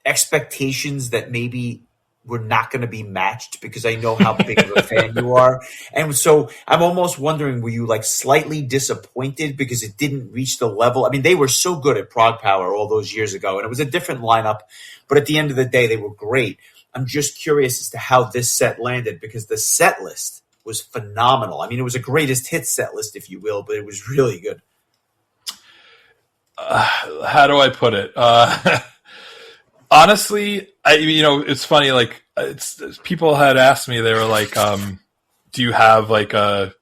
expectations that maybe were not going to be matched? Because I know how big of a fan you are. And so I'm almost wondering, were you like slightly disappointed because it didn't reach the level? I mean, they were so good at Prog Power all those years ago, and it was a different lineup, but at the end of the day, they were great. I'm just curious as to how this set landed, because the set list was phenomenal. I mean, it was a greatest hit set list, if you will, but it was really good. How do I put it? Honestly, it's funny. Like, people had asked me, they were like, do you have like a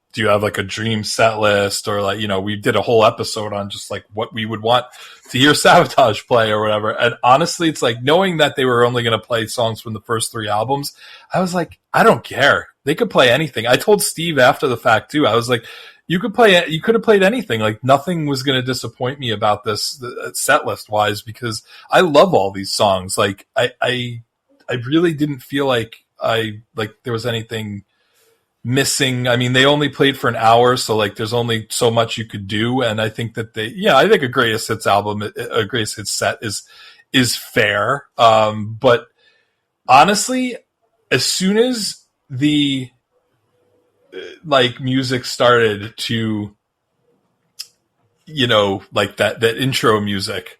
dream set list? Or like, we did a whole episode on just like what we would want to hear Sabotage play or whatever. And honestly, it's like, knowing that they were only going to play songs from the first 3 albums, I was like, I don't care. They could play anything. I told Steve after the fact too, I was like, you could have played anything. Like, nothing was going to disappoint me about this set list wise, because I love all these songs. Like, I really didn't feel like there was anything missing. I mean, they only played for an hour, so like there's only so much you could do. And I think that I think a greatest hits album, a greatest hits set is fair. But honestly, as soon as the like music started to, like that intro music,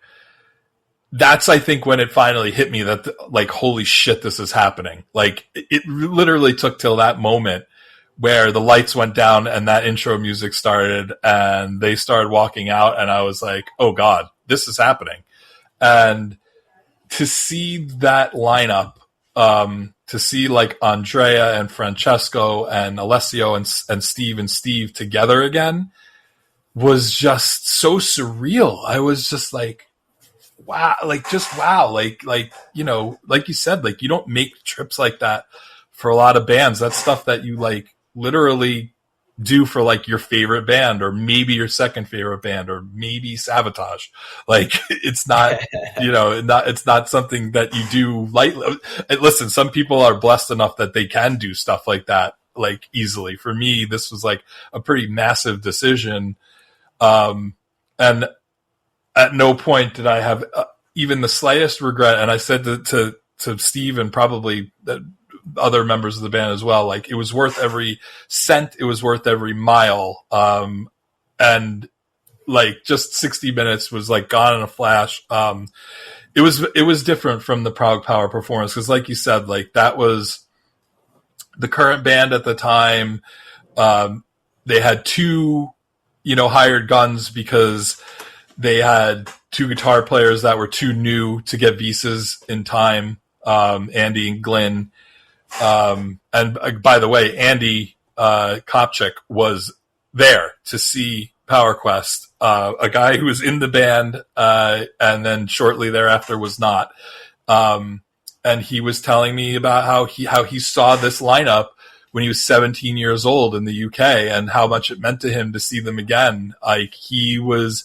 that's, I think, when it finally hit me that like, holy shit, this is happening. Like, it literally took till that moment where the lights went down and that intro music started and they started walking out, and I was like, oh God, this is happening. And to see that lineup, to see like Andrea and Francesco and Alessio and Steve together again was just so surreal. I was just like, wow, like you said, like, you don't make trips like that for a lot of bands. That's stuff that you like literally do for like your favorite band, or maybe your second favorite band, or maybe Sabotage. Like, it's not, it's not something that you do lightly. Listen, some people are blessed enough that they can do stuff like that, like, easily. For me, this was like a pretty massive decision. And at no point did I have even the slightest regret. And I said to Steve, and probably other members of the band as well, like, it was worth every cent, it was worth every mile. And like, just 60 minutes was like gone in a flash. It was different from the Prog Power performance, because like you said, like, that was the current band at the time. They had 2 hired guns, because they had 2 guitar players that were too new to get visas in time, Andy and Glenn. And by the way, Andy Kopchak was there to see PowerQuest, a guy who was in the band, and then shortly thereafter was not. And he was telling me about how he saw this lineup when he was 17 years old in the UK, and how much it meant to him to see them again. Like, he was,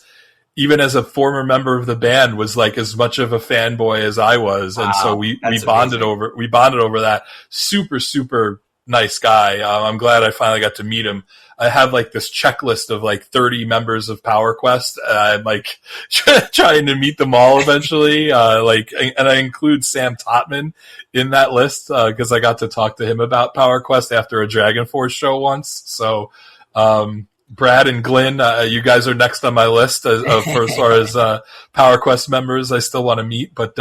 even as a former member of the band, was like as much of a fanboy as I was. Wow, and so we bonded over that. Super, super nice guy. I'm glad I finally got to meet him. I have like this checklist of like 30 members of Power Quest. I'm like trying to meet them all eventually. And I include Sam Totman in that list, cause I got to talk to him about Power Quest after a Dragon Force show once. So, Brad and Glenn, you guys are next on my list for as far as Power Quest members I still want to meet. But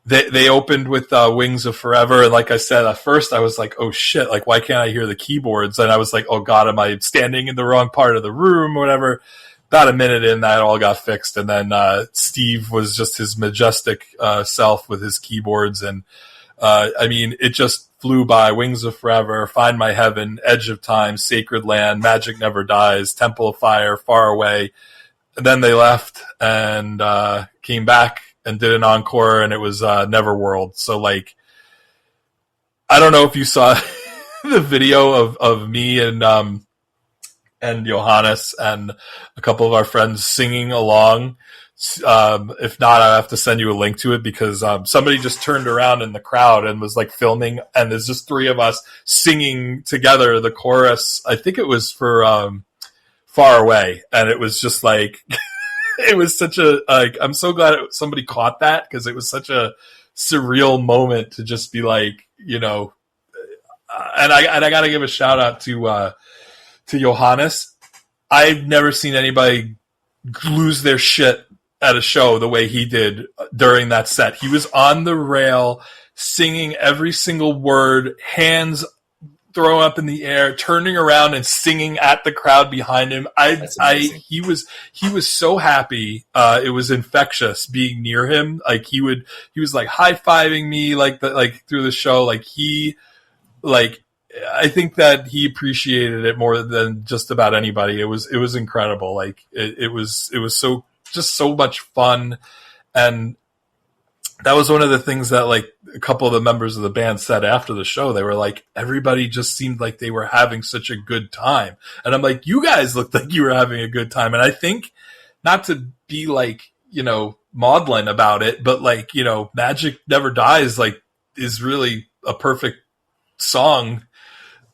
they opened with Wings of Forever, and like I said, at first I was like, oh shit, like why can't I hear the keyboards? And I was like, oh god, am I standing in the wrong part of the room or whatever? About a minute in, that all got fixed, and then Steve was just his majestic self with his keyboards, and I mean, it just flew by. Wings of Forever, Find My Heaven, Edge of Time, Sacred Land, Magic Never Dies, Temple of Fire, Far Away. And then they left and came back and did an encore, and it was Neverworld. So, like, I don't know if you saw the video of me and Johannes and a couple of our friends singing along. If not, I have to send you a link to it, because somebody just turned around in the crowd and was like filming, and there's just three of us singing together the chorus. I think it was for Far Away, and it was just like it was such a, like, I'm so glad somebody caught that, because it was such a surreal moment to just be like, you know, and I got to give a shout out to Johannes. I've never seen anybody lose their shit at a show the way he did during that set. He was on the rail singing every single word, hands thrown up in the air, turning around and singing at the crowd behind him. He was so happy. It was infectious being near him. Like, he was like high-fiving me like through the show. I think that he appreciated it more than just about anybody. It was incredible. Like, it was so much fun. And that was one of the things that, like, a couple of the members of the band said after the show. They were like, everybody just seemed like they were having such a good time. And I'm like, you guys looked like you were having a good time. And I think, not to be like, you know, maudlin about it, but like, you know, Magic Never Dies, like, is really a perfect song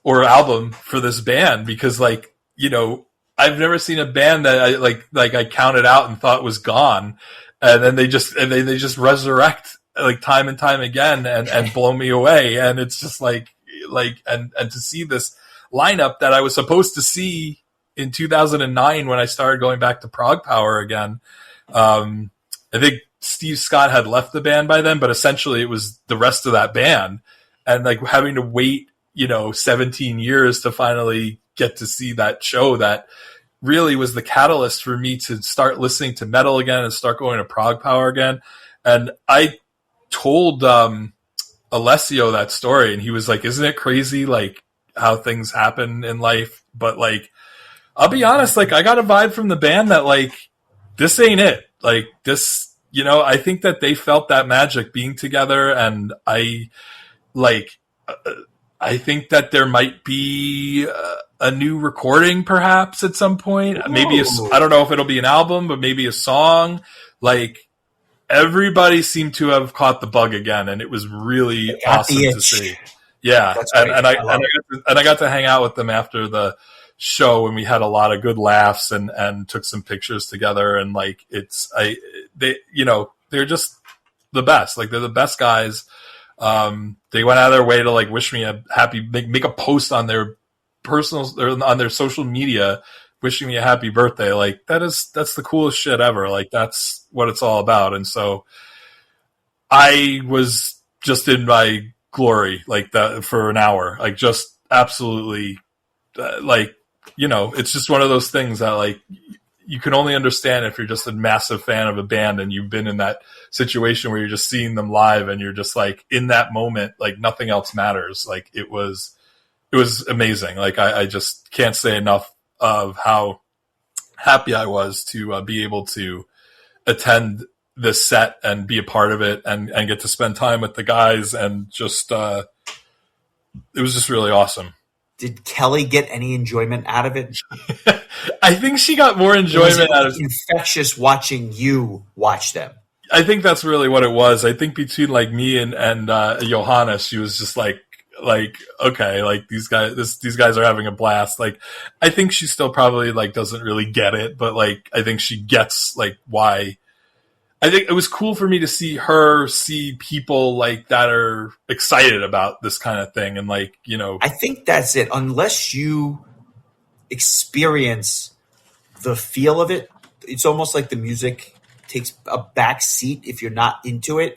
or album for this band, because, like, you know, I've never seen a band that I counted out and thought was gone, and then they just resurrect, like, time and time again and blow me away. And it's just like and to see this lineup that I was supposed to see in 2009 when I started going back to Prog Power again. I think Steve Scott had left the band by then, but essentially it was the rest of that band, and like having to wait, you know, 17 years to finally get to see that show that really was the catalyst for me to start listening to metal again and start going to Prog Power again. And I told Alessio that story, and he was like, isn't it crazy, like, how things happen in life? But, like, I'll be honest, like, I got a vibe from the band that, like, this ain't it. Like, this, you know, I think that they felt that magic being together, and I think that there might be a new recording perhaps at some point. Whoa. Maybe I don't know if it'll be an album, but maybe a song. Like, everybody seemed to have caught the bug again, and it was really awesome to see. Yeah, and I got to hang out with them after the show, and we had a lot of good laughs and took some pictures together. And like, they're just the best. Like, they're the best guys. They went out of their way to like wish me a happy, make a post on their personal or on their social media wishing me a happy birthday. Like, that's the coolest shit ever. Like, that's what it's all about. And so I was just in my glory like that for an hour, like, just absolutely like, you know, it's just one of those things that, like, you can only understand if you're just a massive fan of a band and you've been in that situation where you're just seeing them live and you're just like, in that moment, like, nothing else matters. Like, it was amazing. Like, I just can't say enough of how happy I was to be able to attend this set and be a part of it and get to spend time with the guys and just it was just really awesome. Did Kelly get any enjoyment out of it? I think she got more enjoyment out of infectious watching you watch them. I think that's really what it was. I think between like me and Johanna, she was just like okay, like these guys are having a blast. Like I think she still probably like doesn't really get it, but like I think she gets like why. I think it was cool for me to see people like that are excited about this kind of thing, and like, you know, I think that's it. Unless you experience the feel of it, it's almost like the music takes a back seat if you're not into it,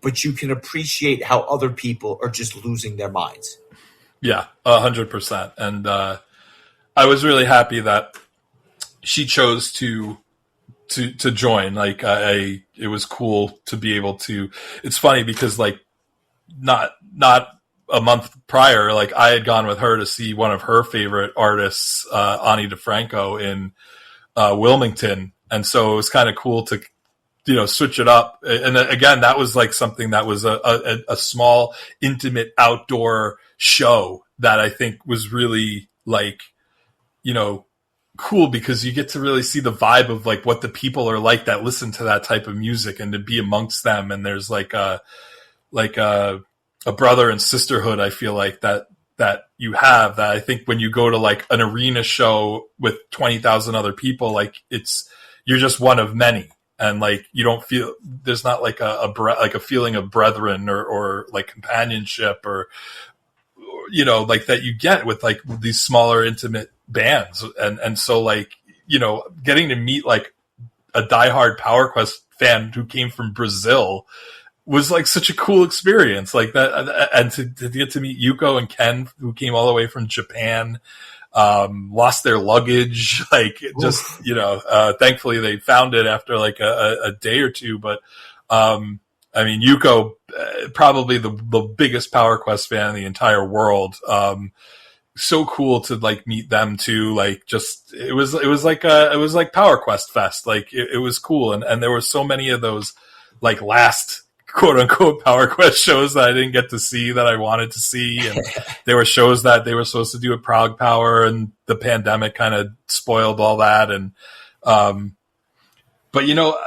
but you can appreciate how other people are just losing their minds. Yeah, 100%. And I was really happy that she chose to join. Like it was cool to be able to. It's funny because like not a month prior, like I had gone with her to see one of her favorite artists, Ani DeFranco, in Wilmington, and so it was kind of cool to, you know, switch it up. And again, that was like something that was a small, intimate outdoor show that I think was really like, you know, cool, because you get to really see the vibe of like what the people are like that listen to that type of music, and to be amongst them. And there's like a brother and sisterhood, I feel like that you have, that I think when you go to like an arena show with 20,000 other people, like you're just one of many. And like, you don't feel, there's not like a feeling of brethren or like companionship or, you know, like that you get with like these smaller intimate bands. And so like, you know, getting to meet like a diehard Power Quest fan who came from Brazil was like such a cool experience, like that. And to get to meet Yuko and Ken, who came all the way from Japan, lost their luggage, like just, you know, thankfully they found it after like a day or two. But, I mean, Yuko, probably the biggest Power Quest fan in the entire world. So cool to like meet them too. Like just, it was like Power Quest Fest. Like it was cool. And there were so many of those like last quote unquote Power Quest shows that I didn't get to see that I wanted to see. And there were shows that they were supposed to do at Prague Power, and the pandemic kind of spoiled all that. And, but you know,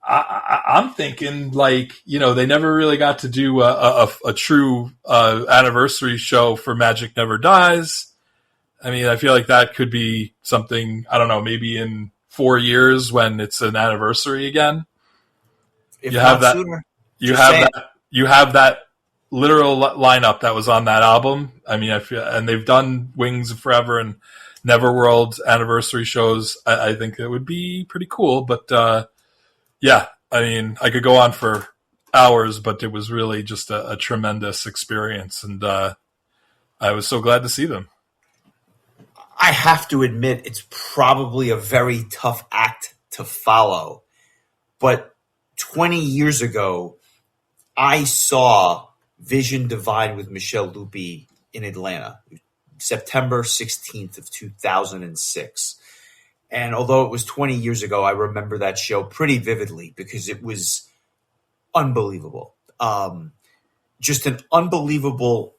I'm thinking like, you know, they never really got to do a true anniversary show for Magic Never Dies. I mean, I feel like that could be something, I don't know, maybe in 4 years when it's an anniversary again. If you have that sooner. You have that literal lineup that was on that album. I mean, I feel, and they've done Wings of Forever and Neverworld anniversary shows. I think it would be pretty cool, but, yeah, I mean, I could go on for hours, but it was really just a tremendous experience, and I was so glad to see them. I have to admit, it's probably a very tough act to follow, but 20 years ago, I saw Vision Divine with Michelle Lupi in Atlanta, September 16th of 2006. And although it was 20 years ago, I remember that show pretty vividly because it was unbelievable. Just an unbelievable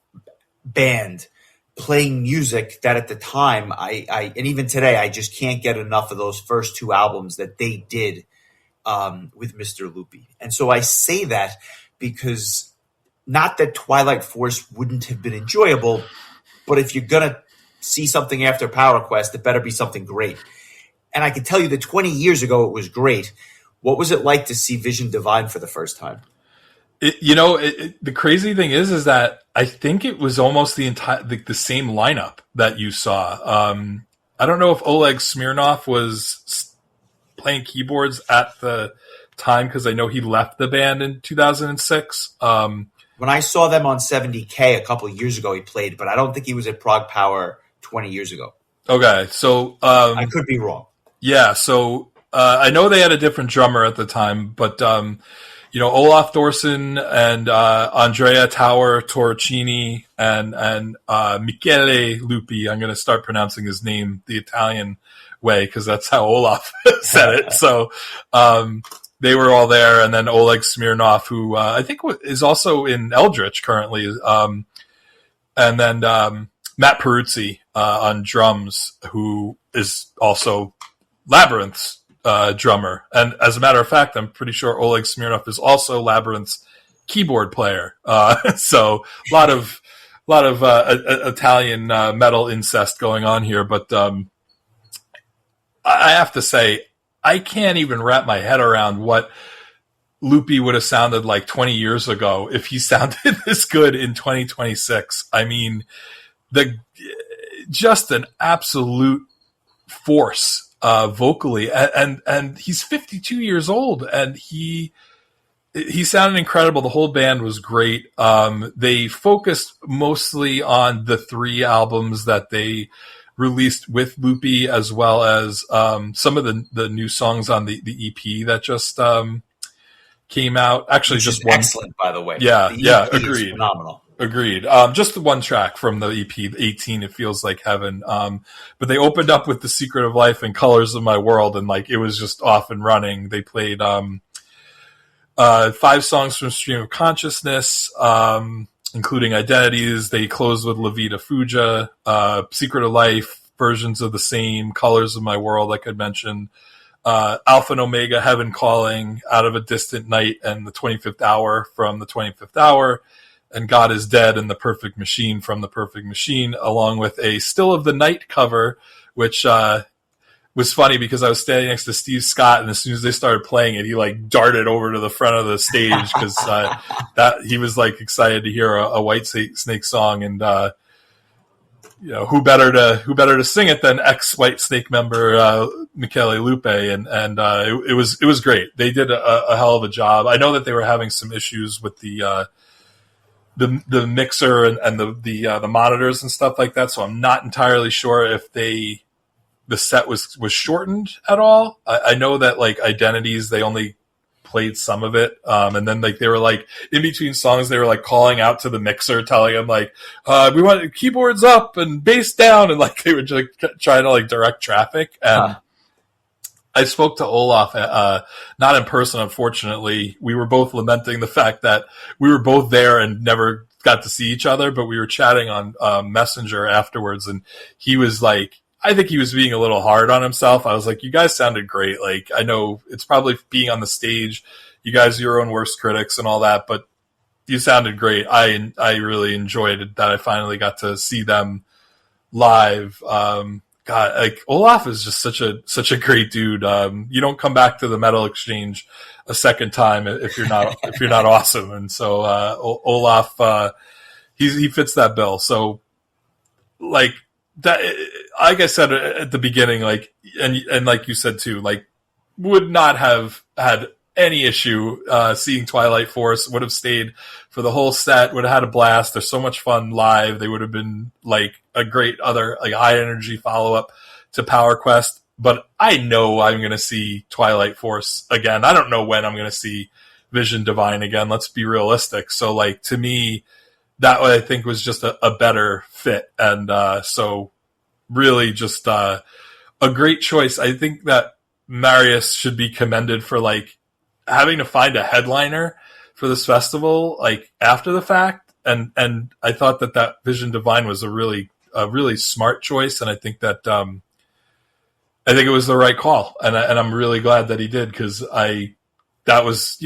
band playing music that at the time, I and even today, I just can't get enough of those first two albums that they did with Mr. Lupi. And so I say that because not that Twilight Force wouldn't have been enjoyable, but if you're going to see something after Power Quest, it better be something great. And I can tell you that 20 years ago, it was great. What was it like to see Vision Divine for the first time? The crazy thing is that I think it was almost the entire, the same lineup that you saw. I don't know if Oleg Smirnov was playing keyboards at the time, because I know he left the band in 2006. When I saw them on 70K a couple of years ago, he played, but I don't think he was at Prague Power 20 years ago. Okay, so I could be wrong. Yeah, so I know they had a different drummer at the time, but you know, Olaf Dorson and Andrea Tower Torricini and Michele Lupi. I'm going to start pronouncing his name the Italian way because that's how Olaf said it. So they were all there, and then Oleg Smirnov, who I think is also in Eldritch currently. and then Matt Peruzzi on drums, who is also Labyrinth's drummer. And as a matter of fact, I'm pretty sure Oleg Smirnov is also Labyrinth's keyboard player. So a lot of Italian metal incest going on here. But I have to say, I can't even wrap my head around what Loopy would have sounded like 20 years ago if he sounded this good in 2026. I mean, just an absolute force vocally, and he's 52 years old, and he sounded incredible. The whole band was great. They focused mostly on the 3 albums that they released with Loopy, as well as some of the new songs on the EP that just came out. Actually, Which just is one. Excellent, by the way. Yeah, The yeah, EP is agreed. phenomenal. Agreed. Just the one track from the EP, 18, It Feels Like Heaven. But they opened up with The Secret of Life and Colors of My World, and like it was just off and running. They played 5 songs from Stream of Consciousness, including Identities. They closed with La Vida Fuja, Secret of Life, Versions of the Same, Colors of My World, like I mentioned, Alpha and Omega, Heaven Calling, Out of a Distant Night, and The 25th Hour from The 25th Hour, and God is Dead and The Perfect Machine from The Perfect Machine, along with a Still of the Night cover, which was funny because I was standing next to Steve Scott, and as soon as they started playing it, he like darted over to the front of the stage because that he was like excited to hear a White Snake song, and who better to sing it than ex White Snake member Michele Lupe, and it was great. They did a hell of a job. I know that they were having some issues with the mixer and the monitors and stuff like that, so I'm not entirely sure if the set was shortened at all. I know that like Identities, they only played some of it, and then like they were like in between songs, they were like calling out to the mixer, telling him like, we want keyboards up and bass down, and like they were just like, trying to like direct traffic. And I spoke to Olaf, not in person, unfortunately. We were both lamenting the fact that we were both there and never got to see each other, but we were chatting on Messenger afterwards, and he was like, I think he was being a little hard on himself. I was like, you guys sounded great. Like, I know it's probably being on the stage. You guys are your own worst critics and all that, but you sounded great. I really enjoyed it that I finally got to see them live. God, like Olaf is just such a great dude. You don't come back to the Metal Exchange a second time if you're not awesome. And so Olaf, he fits that bill. So like that, like I said at the beginning, like and like you said too, like would not have had any issue seeing Twilight Force. Would have stayed for the whole set. Would have had a blast. They're so much fun live. They would have been like a great other like high energy follow up to Power Quest. But I know I'm going to see Twilight Force again. I don't know when I'm going to see Vision Divine again. Let's be realistic. So like to me, that I think was just a better fit. And so really just a great choice. I think that Marius should be commended for like having to find a headliner for this festival like after the fact. And I thought that Vision Divine was a really smart choice. And I think that I think it was the right call. And I'm really glad that he did, because that was,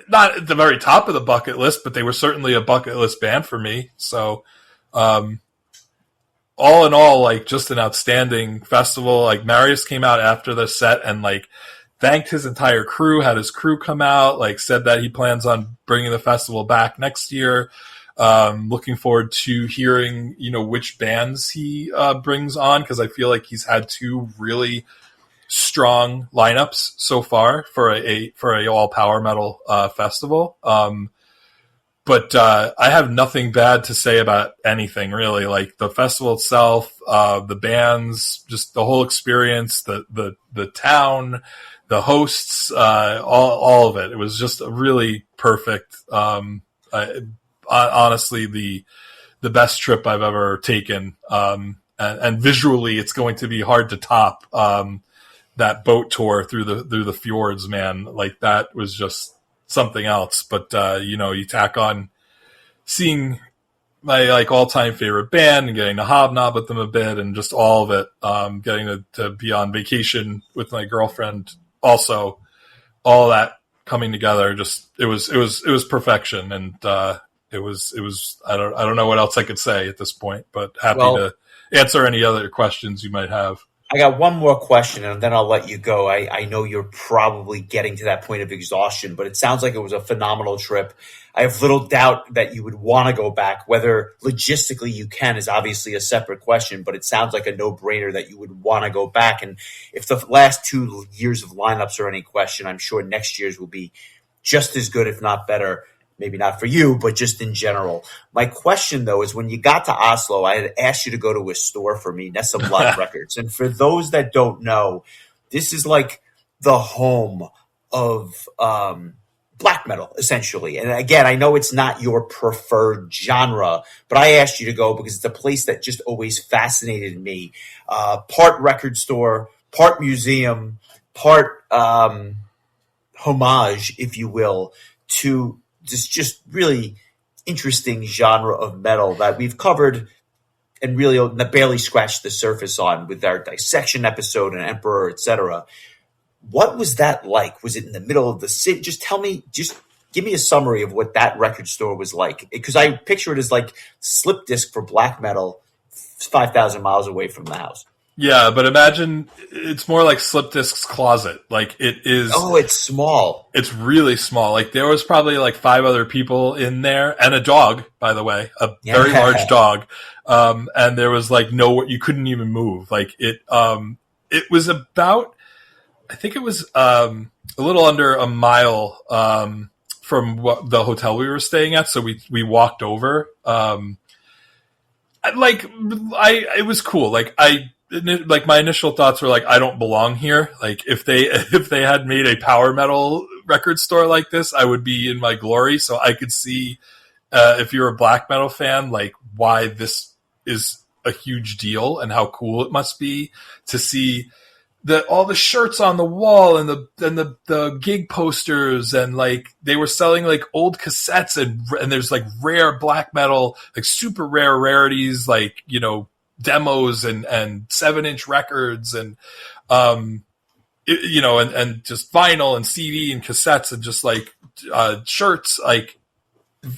not at the very top of the bucket list, but they were certainly a bucket list band for me. So, all in all, like just an outstanding festival. Like Marius came out after the set and like thanked his entire crew, had his crew come out, like said that he plans on bringing the festival back next year. Looking forward to hearing, which bands he brings on, because I feel like he's had 2 really strong lineups so far for a all power metal festival. But I have nothing bad to say about anything really. Like the festival itself, the bands, just the whole experience, the town, the hosts, all of it. It was just a really perfect. Honestly, the best trip I've ever taken. And visually, it's going to be hard to top. That boat tour through the fjords, man, like that was just something else. But you tack on seeing my like all-time favorite band and getting to hobnob with them a bit and just all of it. Getting to be on vacation with my girlfriend also, all that coming together, just it was perfection. And it was I don't know what else I could say at this point, but happy to answer any other questions you might have. I got one more question and then I'll let you go. I know you're probably getting to that point of exhaustion, but it sounds like it was a phenomenal trip. I have little doubt that you would want to go back. Whether logistically you can is obviously a separate question, but it sounds like a no-brainer that you would want to go back. And if the last 2 years of lineups are any question, I'm sure next year's will be just as good, if not better. Maybe not for you, but just in general. My question, though, is when you got to Oslo, I had asked you to go to a store for me, Nessa Blood Records. And for those that don't know, this is like the home of black metal, essentially. And again, I know it's not your preferred genre, but I asked you to go because it's a place that just always fascinated me. Part record store, part museum, part homage, if you will, to this just really interesting genre of metal that we've covered and really barely scratched the surface on with our dissection episode and Emperor, etc. What was that like? Was it in the middle of the city? Just give me a summary of what that record store was like. Because I picture it as like slip disc for black metal 5,000 miles away from the house. Yeah, but imagine it's more like Slip Disc's closet. Like it is. Oh, it's small. It's really small. Like there was probably like 5 other people in there and a dog, by the way, a very large dog. And there was like you couldn't even move. Like it was about, I think it was a little under a mile from the hotel we were staying at. So we walked over. It was cool. Like my initial thoughts were like, I don't belong here. Like if they had made a power metal record store like this, I would be in my glory. So I could see, if you're a black metal fan, like why this is a huge deal and how cool it must be to see all the shirts on the wall and the gig posters, and like they were selling like old cassettes and there's like rare black metal, like super rare rarities, like, you know, demos and 7-inch records and and just vinyl and CD and cassettes and just like shirts. Like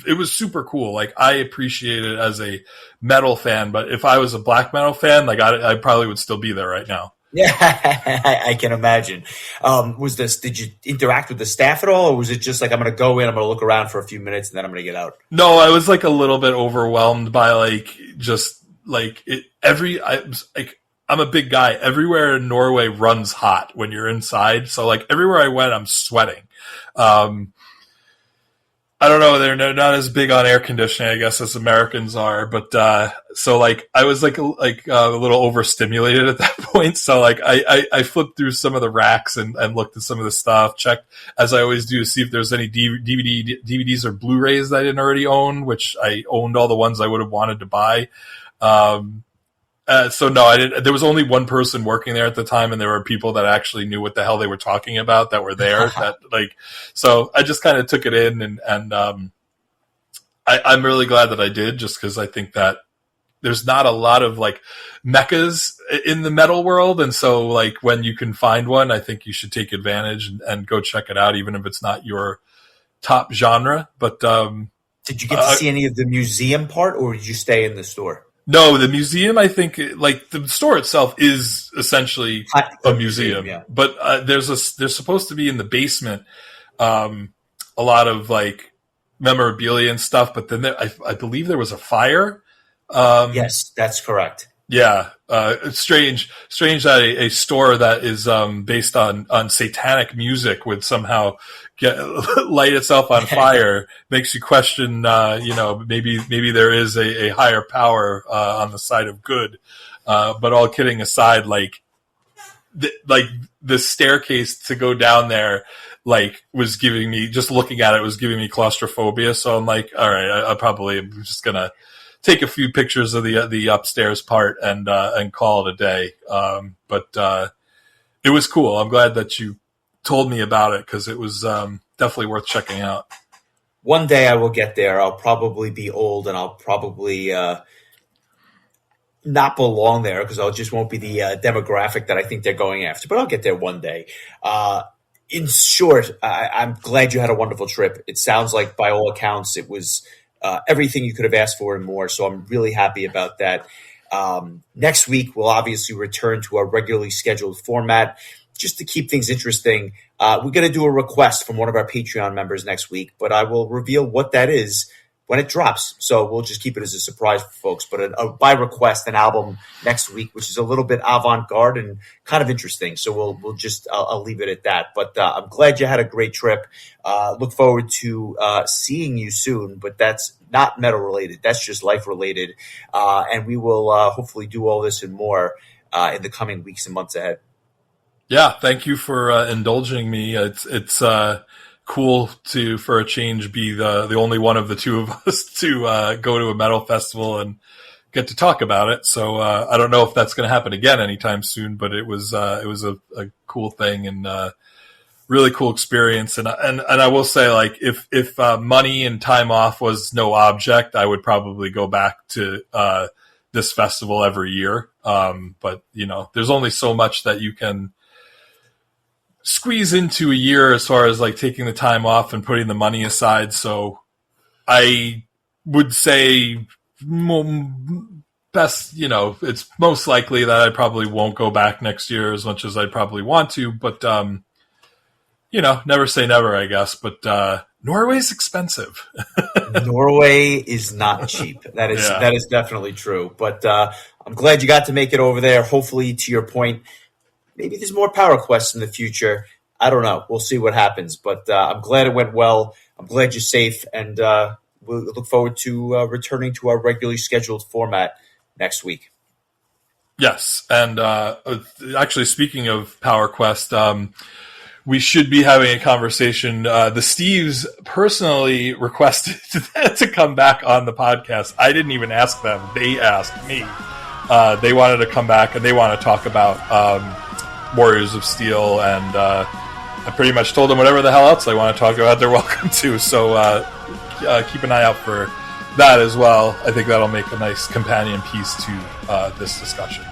it was super cool. Like I appreciate it as a metal fan, but if I was a black metal fan, like I probably would still be there right now. Yeah, I can imagine. Did you interact with the staff at all, or was it just like, I'm going to go in, I'm going to look around for a few minutes and then I'm going to get out? No, I was like a little bit overwhelmed by like just like it. I'm a big guy. Everywhere in Norway runs hot when you're inside. So like everywhere I went, I'm sweating. I don't know. They're not as big on air conditioning, I guess, as Americans are. But so like I was like a little overstimulated at that point. So like I flipped through some of the racks and looked at some of the stuff, checked as I always do to see if there's any DVDs or Blu-rays that I didn't already own, which I owned all the ones I would have wanted to buy. So no, I didn't. There was only one person working there at the time, and there were people that actually knew what the hell they were talking about that were there. So I just kind of took it in, and I'm really glad that I did, just because I think that there's not a lot of like meccas in the metal world, and so like when you can find one, I think you should take advantage and go check it out, even if it's not your top genre. But did you get to see any of the museum part, or did you stay in the store? No, the museum, I think, like the store itself is essentially a museum, yeah. But there's supposed to be in the basement a lot of like memorabilia and stuff. But then I believe there was a fire. Yes, that's correct. Yeah, it's strange that a store that is based on satanic music would somehow light itself on fire. Makes you question, maybe there is a higher power on the side of good. But all kidding aside, like the staircase to go down there, like was giving me, just looking at it was giving me claustrophobia. So I'm like, all right, I probably am just gonna take a few pictures of the upstairs part and call it a day. But it was cool. I'm glad that you told me about it, because it was definitely worth checking out. one day I will get there. I'll probably be old and I'll probably not belong there because I just won't be the demographic that I think they're going after. But I'll get there one day. In short, I'm glad you had a wonderful trip. It sounds like, by all accounts, it was everything you could have asked for and more. So I'm really happy about that. Next week, we'll obviously return to our regularly scheduled format. Just to keep things interesting, we're going to do a request from one of our Patreon members next week, but I will reveal what that is when it drops. So we'll just keep it as a surprise for folks. But by request, an album next week, which is a little bit avant-garde and kind of interesting. So we'll just I'll leave it at that. But I'm glad you had a great trip. Look forward to seeing you soon. But that's not metal related. That's just life related. And we will hopefully do all this and more in the coming weeks and months ahead. Yeah, thank you for indulging me. It's cool to, for a change, be the only one of the two of us to go to a metal festival and get to talk about it. So I don't know if that's going to happen again anytime soon, but it was a cool thing and really cool experience. And I will say, like, if money and time off was no object, I would probably go back to this festival every year. But there's only so much that you can squeeze into a year as far as like taking the time off and putting the money aside. So I would say best, it's most likely that I probably won't go back next year as much as I probably want to, but never say never, I guess. But Norway's expensive. Norway is not cheap. That is definitely true. But I'm glad you got to make it over there. Hopefully, to your point, maybe there's more Power Quests in the future. I don't know. We'll see what happens. But I'm glad it went well. I'm glad you're safe. And we'll look forward to returning to our regularly scheduled format next week. Yes. And actually, speaking of Power Quest, we should be having a conversation. The Steves personally requested to come back on the podcast. I didn't even ask them. They asked me. They wanted to come back and they want to talk about Warriors of Steel, and I pretty much told them whatever the hell else they want to talk about, they're welcome to. So keep an eye out for that as well. I think that'll make a nice companion piece to this discussion.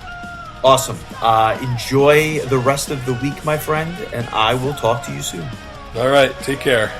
Awesome. Enjoy the rest of the week, my friend, and I will talk to you soon. All right. Take care.